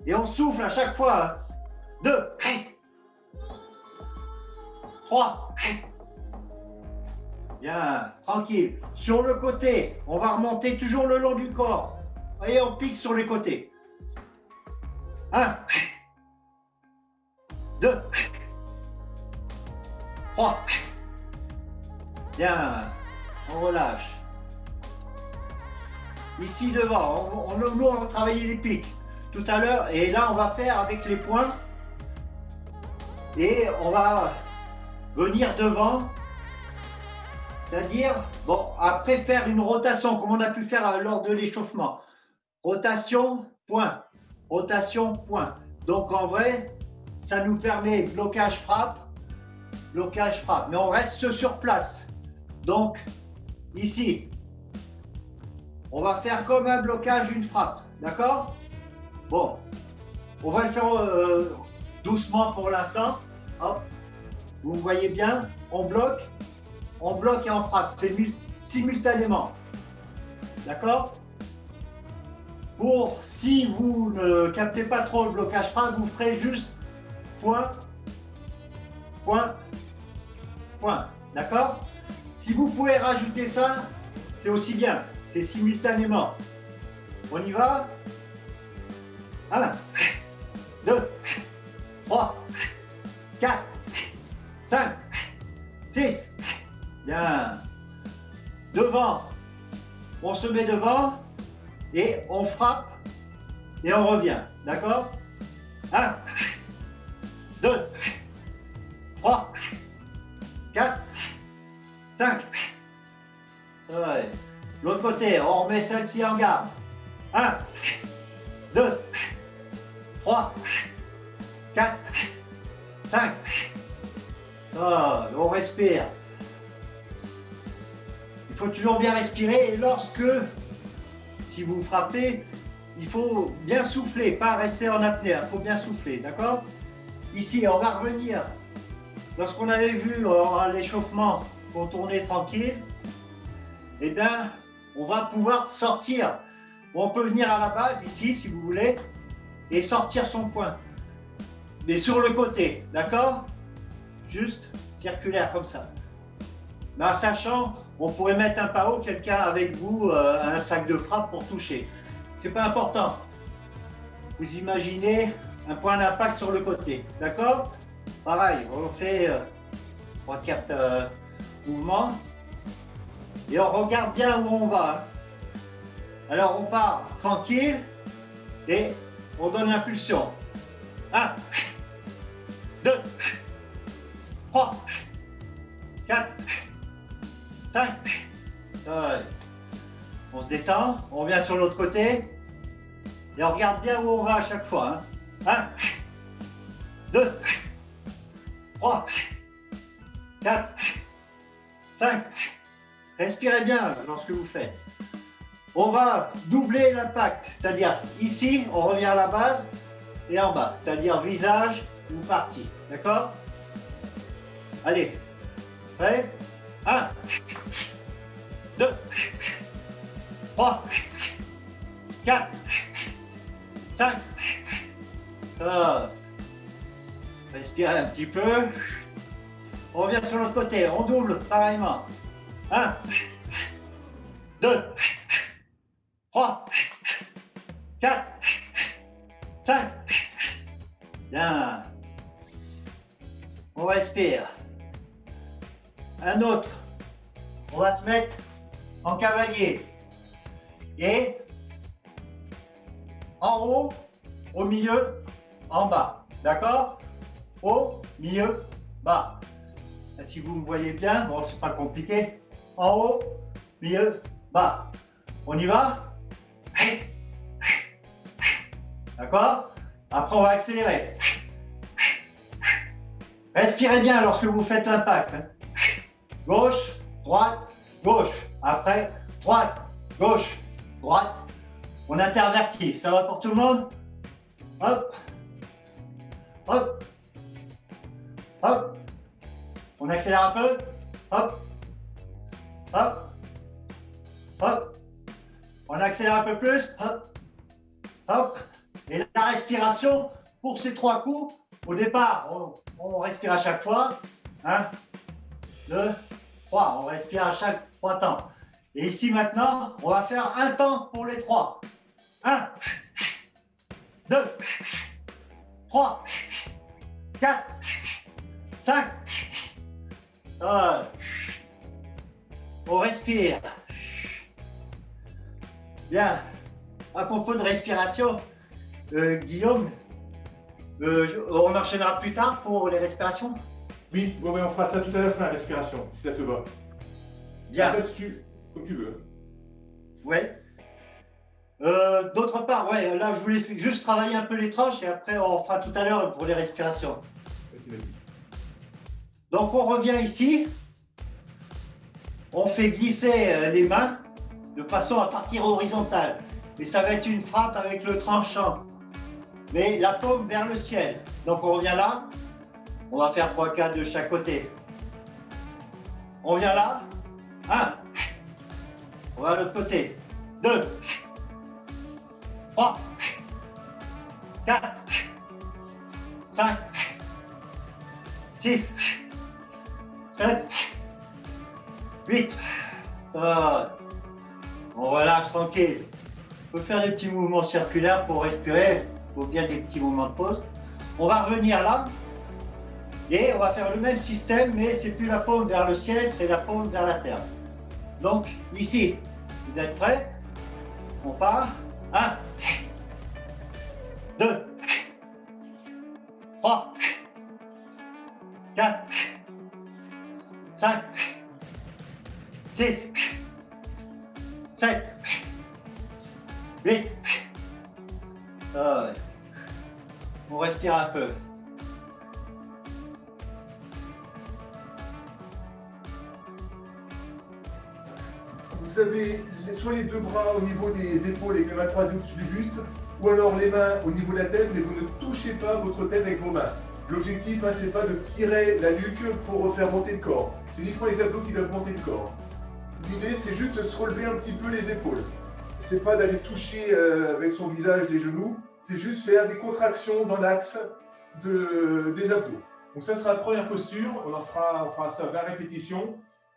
Speaker 1: Et on souffle à chaque fois. 2. 3. Bien, tranquille. Sur le côté, on va remonter toujours le long du corps. Et on pique sur les côtés. 1. 2. 3. Bien, on relâche. Ici devant, nous on va travailler les pics tout à l'heure. Et là, on va faire avec les poings. Et on va venir devant. C'est-à-dire, bon, après faire une rotation, comme on a pu faire lors de l'échauffement. Rotation, point. Rotation, point. Donc en vrai, ça nous permet blocage frappe blocage frappe. Mais on reste sur place. Donc, ici, on va faire comme un blocage, une frappe. D'accord? Bon, on va le faire doucement pour l'instant. Hop, vous voyez bien, on bloque et on frappe. C'est simultanément. D'accord? Pour, si vous ne captez pas trop le blocage frappe, vous ferez juste point, point, point. D'accord? Si vous pouvez rajouter ça, c'est aussi bien. C'est simultanément. On y va? 1, 2, 3, 4, 5, 6. Bien. Devant. On se met devant et on frappe et on revient. D'accord? 1, 2, 3, 4, 5. Ouais. L'autre côté, on remet celle-ci en garde. 1, 2, 3, 4, 5. Oh, on respire. Il faut toujours bien respirer et lorsque, si vous frappez, il faut bien souffler, pas rester en apnée, il faut bien souffler, d'accord? Ici, on va revenir. Lorsqu'on avait vu l'échauffement pour tourner tranquille, eh bien, on va pouvoir sortir. On peut venir à la base, ici, si vous voulez, et sortir son point. Mais sur le côté, d'accord? Juste circulaire comme ça. Mais en sachant, on pourrait mettre un PAO, quelqu'un avec vous, un sac de frappe pour toucher. C'est pas important. Vous imaginez un point d'impact sur le côté, d'accord? Pareil, on fait 3-4 mouvements et on regarde bien où on va. Alors on part tranquille et on donne l'impulsion. 1, 2, 3, 4, 5. On se détend, on vient sur l'autre côté et on regarde bien où on va à chaque fois. 1, 2, 3, 4, 5. Respirez bien lorsque vous faites. On va doubler l'impact, c'est-à-dire ici, on revient à la base et en bas, c'est-à-dire visage ou partie. D'accord? Allez, prêt? 1, 2, 3, 4, 5. Respirez un petit peu. On revient sur l'autre côté, on double pareillement. 1, 2, 3, 4, 5. Bien. On respire. Un autre. On va se mettre en cavalier. Et en haut, au milieu, en bas. D'accord? Haut, milieu, bas. Si vous me voyez bien, bon, c'est pas compliqué. En haut, milieu, bas. On y va? D'accord? Après, on va accélérer. Respirez bien lorsque vous faites l'impact. Gauche, droite, gauche. Après, droite, gauche, droite. On intervertit. Ça va pour tout le monde? Hop. Hop. Hop. On accélère un peu. Hop. Hop. Hop. On accélère un peu plus. Hop. Hop. Et la respiration, pour ces 3 coups, au départ, on respire à chaque fois. 1, 2, 3. On respire à chaque 3 temps. Et ici maintenant, on va faire un temps pour les 3. 1, 2, 3, 4, 5. On respire. Bien. À propos de respiration, Guillaume, on enchaînera plus tard pour les respirations?
Speaker 2: Oui, on fera ça tout à la fin, la respiration, si ça te va.
Speaker 1: Bien.
Speaker 2: Après, comme tu veux.
Speaker 1: Ouais. D'autre part, ouais, là je voulais juste travailler un peu les tranches et après on fera tout à l'heure pour les respirations.
Speaker 2: Vas-y, vas-y.
Speaker 1: Donc on revient ici, on fait glisser les mains de façon à partir horizontale. Et ça va être une frappe avec le tranchant, mais la paume vers le ciel. Donc on revient là, on va faire 3-4 de chaque côté. On vient là, 1, on va à l'autre côté, 2, 3, 4, 5, 6, 7, 8. On relâche tranquille. On peut faire des petits mouvements circulaires pour respirer. Il faut bien des petits moments de pause. On va revenir là. Et on va faire le même système, mais c'est plus la paume vers le ciel, c'est la paume vers la terre. Donc, ici, vous êtes prêts? On part. 1, 2, 3, 4, 5, 6, 7, 8. On respire un peu.
Speaker 2: Vous avez soit les deux bras au niveau des épaules et les mains croisées au-dessus du buste, ou alors les mains au niveau de la tête, mais vous ne touchez pas votre tête avec vos mains. L'objectif, c'est pas de tirer la nuque pour faire monter le corps. C'est uniquement les abdos qui doivent monter le corps. L'idée, c'est juste de se relever un petit peu les épaules. C'est pas d'aller toucher avec son visage les genoux, c'est juste faire des contractions dans l'axe des abdos. Donc ça sera la première posture, on fera ça 20 répétitions.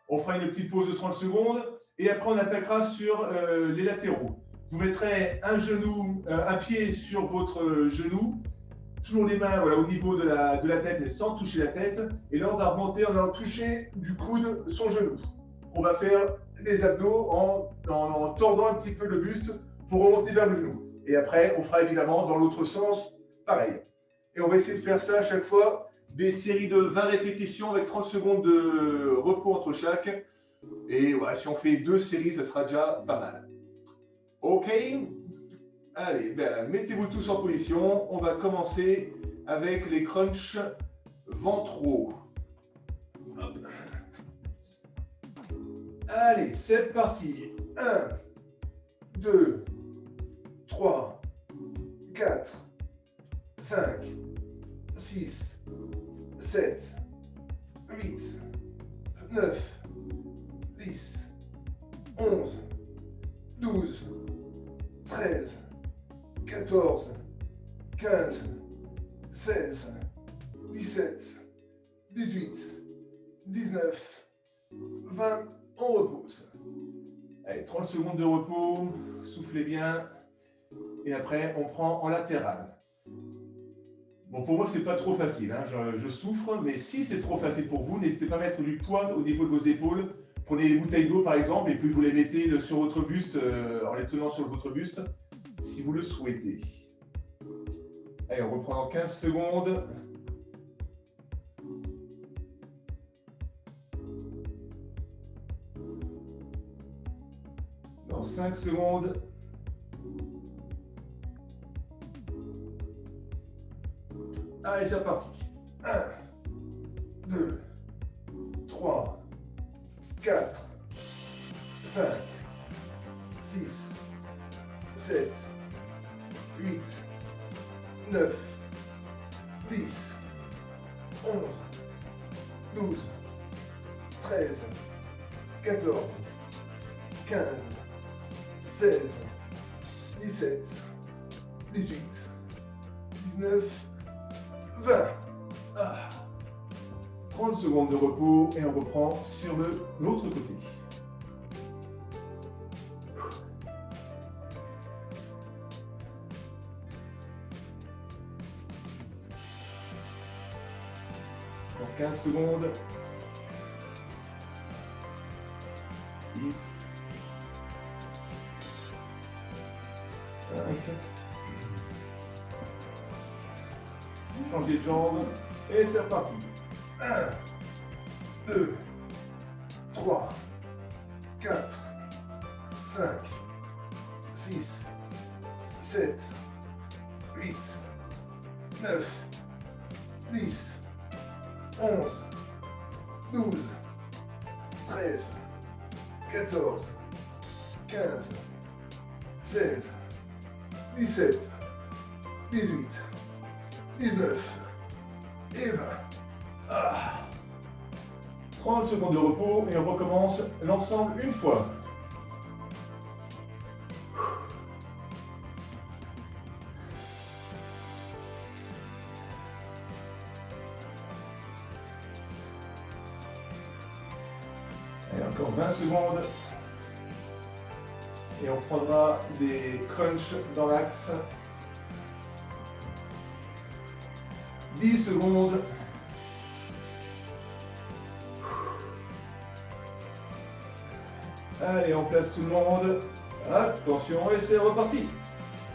Speaker 2: On fera une petite pause de 30 secondes et après on attaquera sur les latéraux. Vous mettrez un pied sur votre genou, toujours les mains au niveau de la tête mais sans toucher la tête. Et là on va remonter en allant toucher du coude son genou. On va faire les abdos en tordant un petit peu le buste pour remonter vers le genou. Et après on fera évidemment dans l'autre sens pareil. Et on va essayer de faire ça à chaque fois. Des séries de 20 répétitions avec 30 secondes de repos entre chaque. Et voilà, si on fait 2 séries, ça sera déjà pas mal. Ok. Allez, mettez-vous tous en position. On va commencer avec les crunchs ventraux. Hop. Allez, c'est parti. 1, 2, 3, 4, 5, 6, 7, 8, 9, 10, 11, 12, 13, 14, 15, 16, 17, 18, 19, 20, on repose. Allez, 30 secondes de repos, soufflez bien, et après on prend en latéral. Bon, pour moi, c'est pas trop facile, hein. Je souffre, mais si c'est trop facile pour vous, n'hésitez pas à mettre du poids au niveau de vos épaules. Prenez les bouteilles d'eau, par exemple, et puis vous les mettez sur votre buste, en les tenant sur votre buste, si vous le souhaitez. Allez, on reprend dans 15 secondes. Dans 5 secondes. Allez, c'est reparti. 1, 2, 3, 4, 5, 6, 7, 8, 9, 10, 11, 12, 13, 14, 15, 16, 17, 18, 19, 20. 30 secondes de repos et on reprend sur l'autre côté. Dans 15 secondes. 10. 5. Changez de jambe et c'est reparti. 1, 2, 3, 4, 5, 6, 7, 8, 9, 10, 11, 12, 13, 14, 15, 16, 17, 18, 19 et 20. Ah. 30 secondes de repos et on recommence l'ensemble une fois. Et encore 20 secondes. Et on prendra des crunchs dans l'axe. 10 secondes. Allez, on place tout le monde. Attention, et c'est reparti.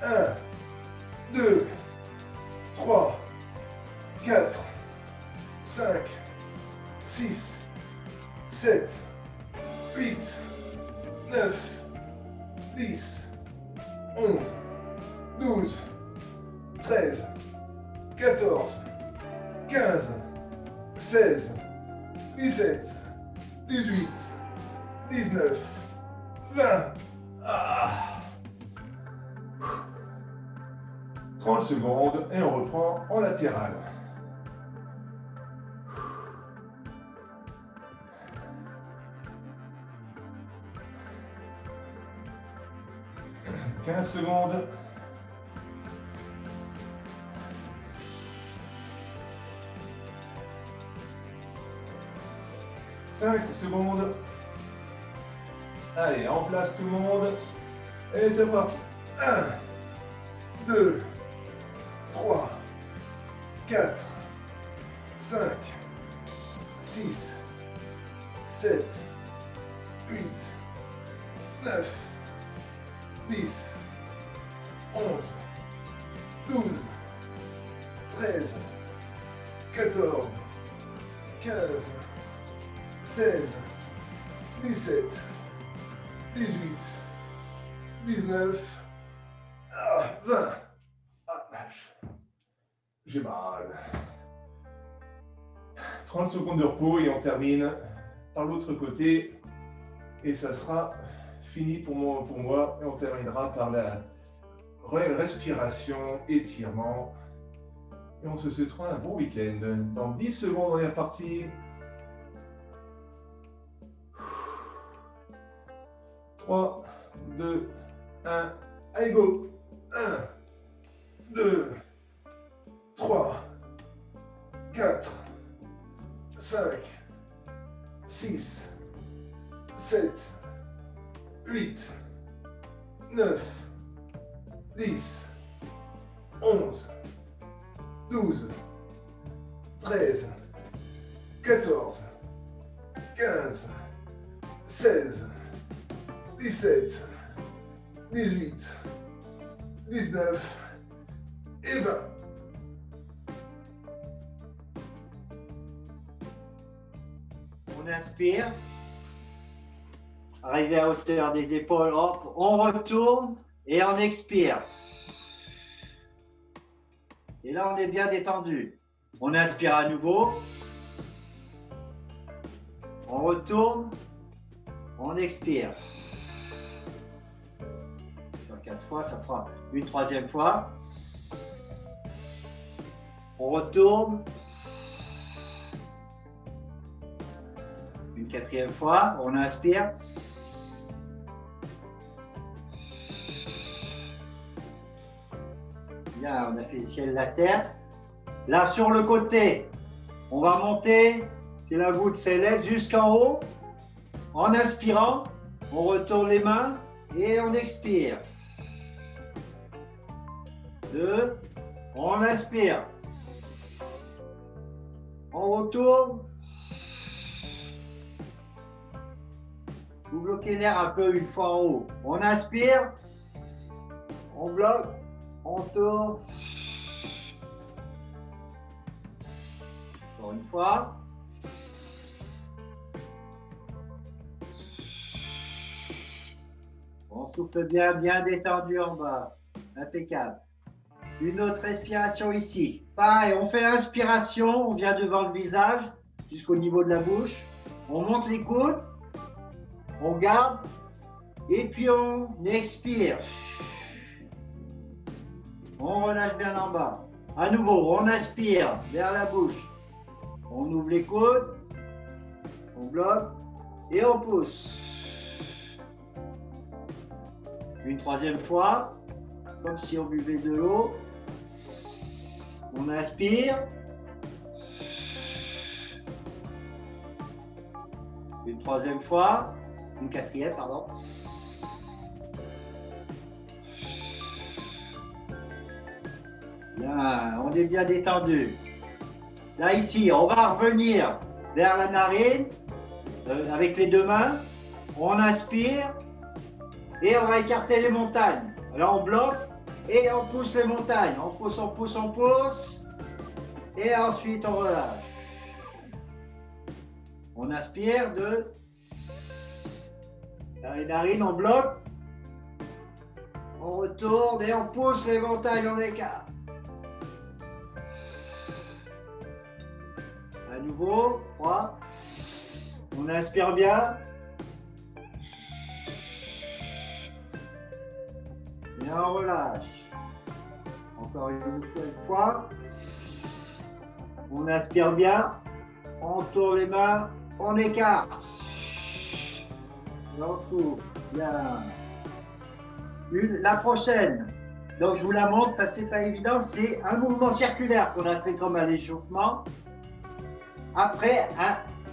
Speaker 2: 1, 2, 3, 4, 5, 6, 7, 8, 9, 10, 11, 12, 13, 14, 15, 16, 17, 18, 19, 20. Ah. 30 secondes et on reprend en latéral. 15 secondes. 5 secondes. Allez, en place tout le monde. Et c'est parti. 1, 2, 3, 4, 5, 6, 7, 8, 9, 10, 11, 12, 13, 14, 15, 16, 17, 18, 19, 20. Ah, vache. J'ai mal. 30 secondes de repos et on termine par l'autre côté. Et ça sera fini pour moi. Et on terminera par la respiration, étirement. Et on se souhaitera un bon week-end. Dans 10 secondes, on est reparti. 3, 2, 1, allez go. 1, 2, 3, 4, 5, 6, 7, 8, 9, 10, 11, 12, 13, 14, 15, 16, 17, 18, 19 et 20.
Speaker 1: On inspire. Arrivé à hauteur des épaules, hop, on retourne et on expire. Et là, on est bien détendu. On inspire à nouveau. On retourne. On expire. Sur 4 fois, ça fera une troisième fois. On retourne. Une quatrième fois. On inspire. Bien, on a fait le ciel, la terre. Là, sur le côté, on va monter. C'est la voûte céleste jusqu'en haut. En inspirant, on retourne les mains et on expire. 2, on inspire. On retourne. Vous bloquez l'air un peu une fois en haut. On inspire. On bloque. On tourne. Encore une fois. On souffle bien, bien détendu en bas. Impeccable. Une autre respiration ici. Pareil, on fait inspiration, on vient devant le visage. jusqu'au niveau de la bouche. On monte les coudes, on garde et puis on expire. On relâche bien en bas. À nouveau, on inspire vers la bouche. On ouvre les coudes, on bloque et on pousse. Une troisième fois, comme si on buvait de l'eau. On inspire. Une troisième fois, une quatrième, pardon. Bien, on est bien détendu. Là, ici, on va revenir vers la narine avec les deux mains. On inspire et on va écarter les montagnes. Alors, on bloque et on pousse les montagnes. On pousse, on pousse, on pousse. Et ensuite, on relâche. On inspire dans les narines, on bloque. On retourne et on pousse les montagnes, on écarte. À nouveau, 3. On inspire bien. Et on relâche. Encore une fois. On inspire bien. On tourne les mains. On écarte. Et on souffle. Bien. La prochaine. Donc je vous la montre parce que c'est pas évident. C'est un mouvement circulaire qu'on a fait comme à l'échauffement. Après,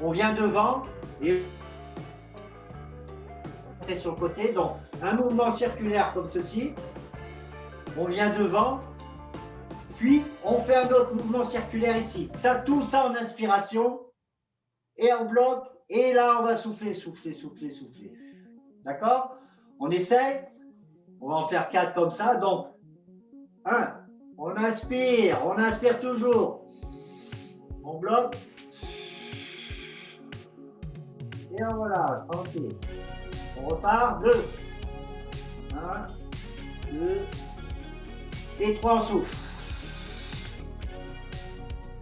Speaker 1: on vient devant et sur le côté. Donc, un mouvement circulaire comme ceci. On vient devant. Puis, on fait un autre mouvement circulaire ici. Ça, tout ça en inspiration. Et on bloque. Et là, on va souffler, souffler, souffler, souffler. D'accord? On essaye. On va en faire 4 comme ça. Donc, 1. On inspire toujours. On bloque. Et on relâche, tranquille. On repart, 2. 1, 2, et 3, on souffle.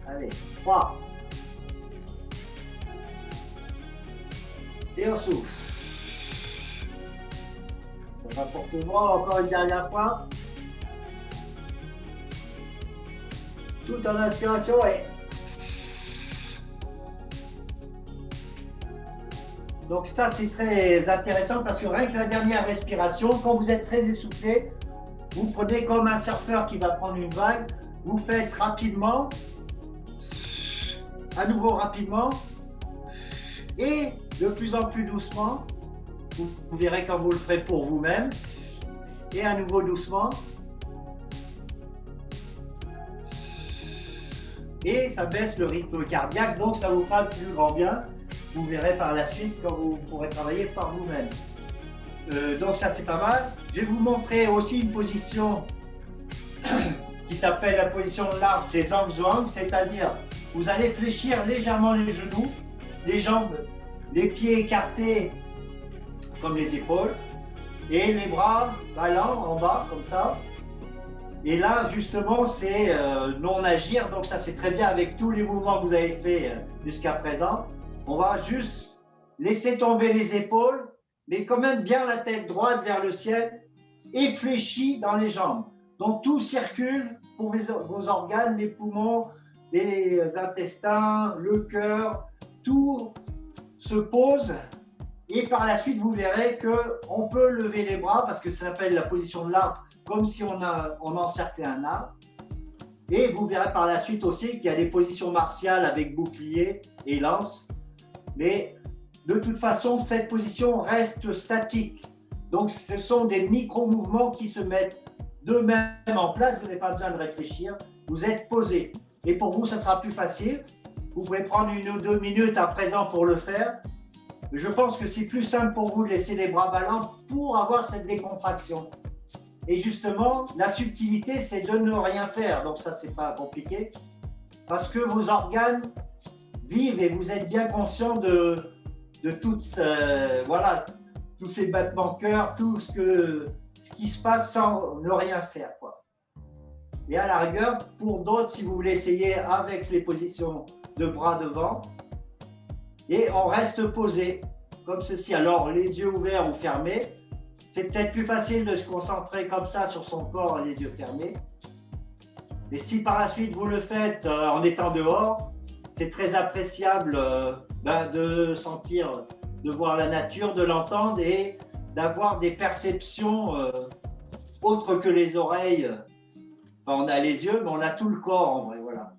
Speaker 1: Allez, 3. Et on souffle. Ça va pour tout le monde, encore une dernière fois. Tout en inspiration et... Donc ça, c'est très intéressant parce que rien que la dernière respiration, quand vous êtes très essoufflé, vous prenez comme un surfeur qui va prendre une vague, vous faites rapidement, à nouveau rapidement, et de plus en plus doucement, vous verrez quand vous le ferez pour vous-même, et à nouveau doucement, et ça baisse le rythme cardiaque, donc ça vous fera le plus grand bien. Vous verrez par la suite quand vous pourrez travailler par vous-même. Donc ça c'est pas mal. Je vais vous montrer aussi une position qui s'appelle la position de l'arbre, c'est Zhang Zhuang, c'est-à-dire vous allez fléchir légèrement les genoux, les jambes, les pieds écartés comme les épaules et les bras ballants en bas comme ça. Et là justement c'est non agir, donc ça c'est très bien avec tous les mouvements que vous avez fait jusqu'à présent. On va juste laisser tomber les épaules, mais quand même bien la tête droite vers le ciel et fléchie dans les jambes. Donc tout circule pour vos organes, les poumons, les intestins, le cœur, tout se pose. Et par la suite, vous verrez qu'on peut lever les bras parce que ça s'appelle la position de l'arbre, comme si on encerclait un arbre. Et vous verrez par la suite aussi qu'il y a des positions martiales avec bouclier et lance. Mais de toute façon, cette position reste statique. Donc, ce sont des micro-mouvements qui se mettent d'eux-mêmes en place. Vous n'avez pas besoin de réfléchir. Vous êtes posé. Et pour vous, ça sera plus facile. Vous pouvez prendre 1 ou 2 minutes à présent pour le faire. Je pense que c'est plus simple pour vous de laisser les bras ballants pour avoir cette décontraction. Et justement, la subtilité, c'est de ne rien faire. Donc ça, c'est pas compliqué. Parce que vos organes vivent et vous êtes bien conscient de voilà, tous ces battements de cœur, tout ce qui se passe sans ne rien faire, quoi. Et à la rigueur, pour d'autres, si vous voulez essayer avec les positions de bras devant, Et on reste posé, comme ceci. Alors, les yeux ouverts ou fermés. C'est peut-être plus facile de se concentrer comme ça sur son corps, les yeux fermés. Et si par la suite vous le faites en étant dehors, c'est très appréciable de sentir, de voir la nature, de l'entendre et d'avoir des perceptions autres que les oreilles. Enfin, on a les yeux, mais on a tout le corps en vrai, voilà.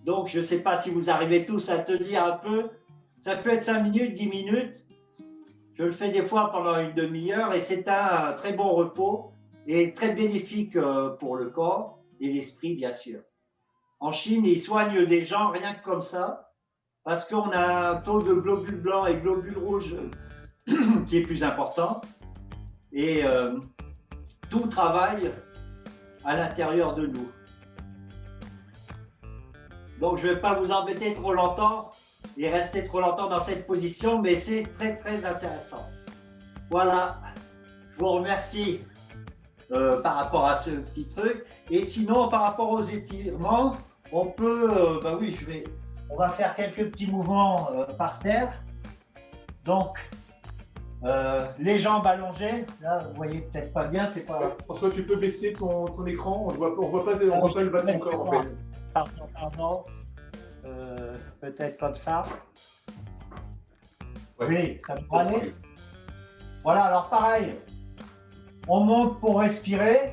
Speaker 1: Donc, je ne sais pas si vous arrivez tous à tenir un peu. Ça peut être 5 minutes, 10 minutes. Je le fais des fois pendant une demi-heure et c'est un très bon repos et très bénéfique pour le corps et l'esprit, bien sûr. En Chine, ils soignent des gens rien que comme ça parce qu'on a un taux de globules blancs et globules rouges qui est plus important et tout travaille à l'intérieur de nous. Donc, je ne vais pas vous embêter trop longtemps et rester trop longtemps dans cette position, mais c'est très très intéressant. Voilà, je vous remercie par rapport à ce petit truc. Et sinon, par rapport aux étirements, on peut, on va faire quelques petits mouvements par terre. Donc, les jambes allongées, là vous voyez peut-être pas bien, c'est pas.
Speaker 2: François, tu peux baisser ton écran, on voit pas le bas de ton corps en fait.
Speaker 1: Pardon. Peut-être comme ça.
Speaker 2: Ouais.
Speaker 1: Oui, ça peut aller. Voilà, alors pareil, on monte pour respirer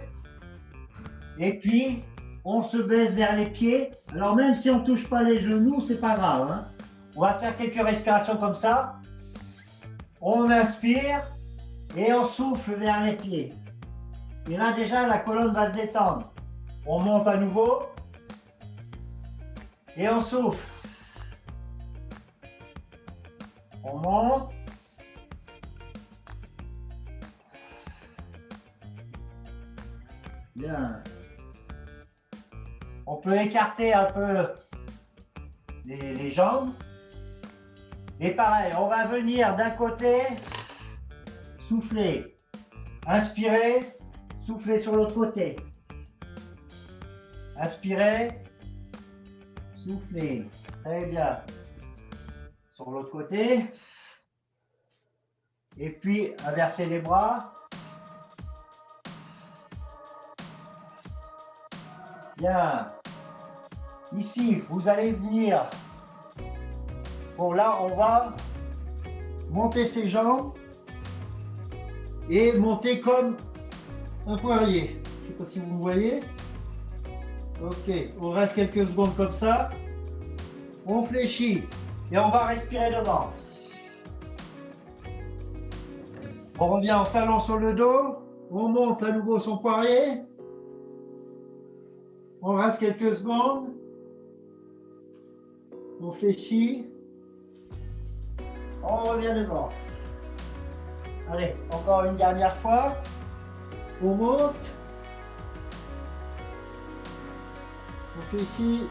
Speaker 1: et puis on se baisse vers les pieds. Alors même si on ne touche pas les genoux, c'est pas grave, hein. On va faire quelques respirations comme ça. On inspire et on souffle vers les pieds. Et là déjà, la colonne va se détendre. On monte à nouveau. Et on souffle. On monte. Bien. On peut écarter un peu les jambes. Et pareil, on va venir d'un côté, souffler. Inspirer, souffler sur l'autre côté. Inspirer. Soufflez, très bien. Sur l'autre côté. Et puis, inverser les bras. Bien. Ici, vous allez venir. Bon, là, on va monter ses jambes et monter comme un poirier. Je ne sais pas si vous me voyez. Ok, on reste quelques secondes comme ça. On fléchit et on va respirer devant. On revient en s'allant sur le dos. On monte à nouveau son poirier. On reste quelques secondes. On fléchit. On revient devant. Allez, encore une dernière fois. On monte. On fléchit.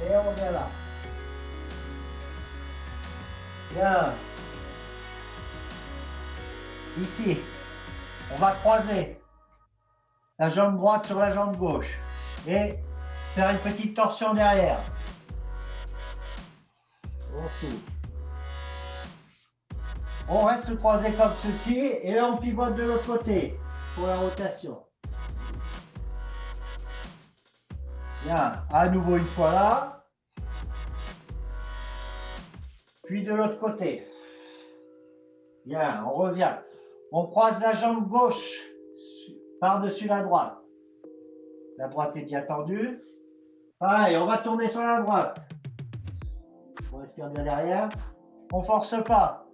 Speaker 1: Et on revient là. Bien. Ici, on va croiser la jambe droite sur la jambe gauche et faire une petite torsion derrière. On souffle. On reste croisé comme ceci et là on pivote de l'autre côté pour la rotation. Bien, à nouveau une fois là. Puis de l'autre côté. Bien, on revient. On croise la jambe gauche par-dessus la droite. La droite est bien tendue. Pareil, on va tourner sur la droite. On respire bien derrière. On ne force pas.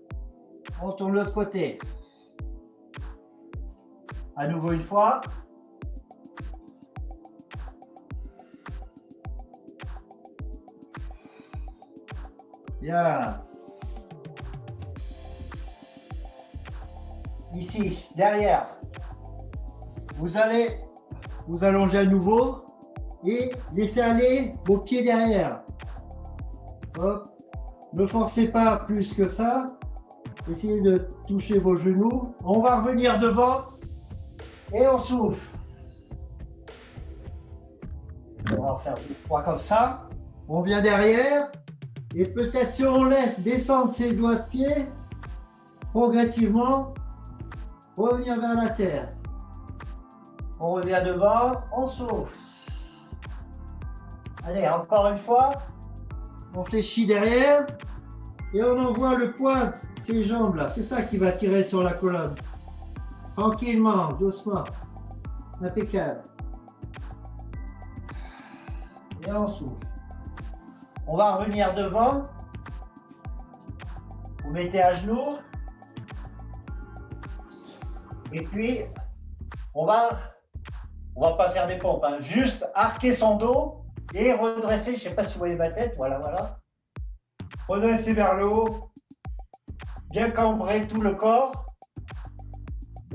Speaker 1: On tourne de l'autre côté. À nouveau une fois. Bien. Ici, derrière, vous allez vous allonger à nouveau et laisser aller vos pieds derrière. Hop. Ne forcez pas plus que ça. Essayez de toucher vos genoux. On va revenir devant et on souffle. On va en faire 2 fois comme ça. On vient derrière Et peut-être si on laisse descendre ses doigts de pied, progressivement, revenir vers la terre. On revient devant, on souffle. Allez, encore une fois. On fléchit derrière et on envoie le poing de ses jambes là. C'est ça qui va tirer sur la colonne. Tranquillement, doucement. Impeccable. Et on souffle. On va revenir devant. Vous mettez à genoux. Et puis, on va pas faire des pompes, hein. Juste arquer son dos et redresser. Je ne sais pas si vous voyez ma tête. Voilà, voilà. Redresser vers le haut. Bien cambrer tout le corps.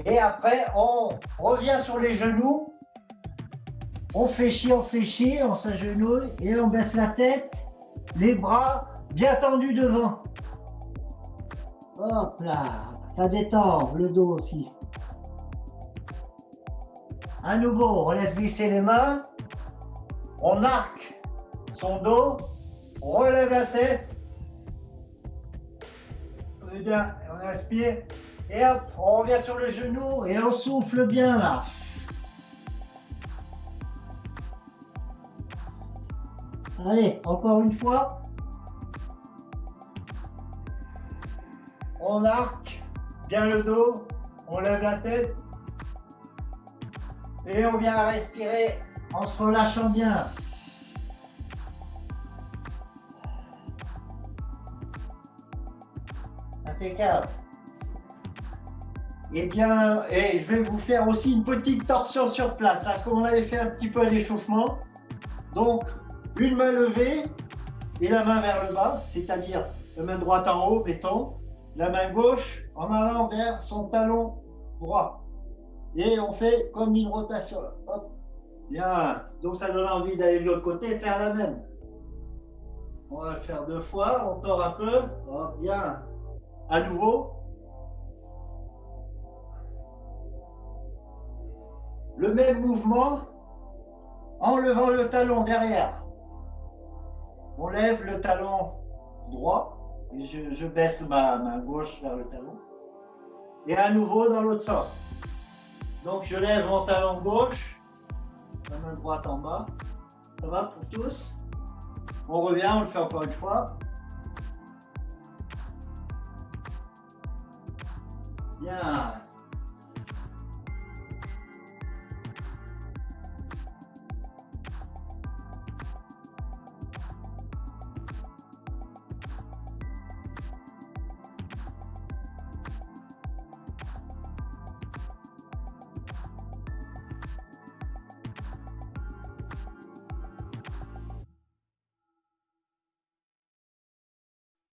Speaker 1: Et après, on revient sur les genoux. On fléchit, on s'agenouille et on baisse la tête. Les bras bien tendus devant. Hop là, ça détend le dos aussi. À nouveau, on laisse glisser les mains. On arque son dos. On relève la tête. On est bien, on inspire. Et hop, on revient sur le genou et on souffle bien là. Allez, encore une fois. On arque bien le dos, on lève la tête. Et on vient respirer en se relâchant bien. Impeccable. Et bien, et je vais vous faire aussi une petite torsion sur place, parce qu'on avait fait un petit peu à l'échauffement. Donc, une main levée et la main vers le bas, c'est-à-dire la main droite en haut, mettons, la main gauche en allant vers son talon droit. Et on fait comme une rotation. Hop. Bien. Donc ça donne envie d'aller de l'autre côté et faire la même. On va le faire 2 fois. On tord un peu. Hop. Bien. À nouveau. Le même mouvement en levant le talon derrière. On lève le talon droit et je baisse ma main gauche vers le talon. Et à nouveau dans l'autre sens. Donc je lève mon talon gauche, la main droite en bas. Ça va pour tous? On revient, on le fait encore une fois. Bien.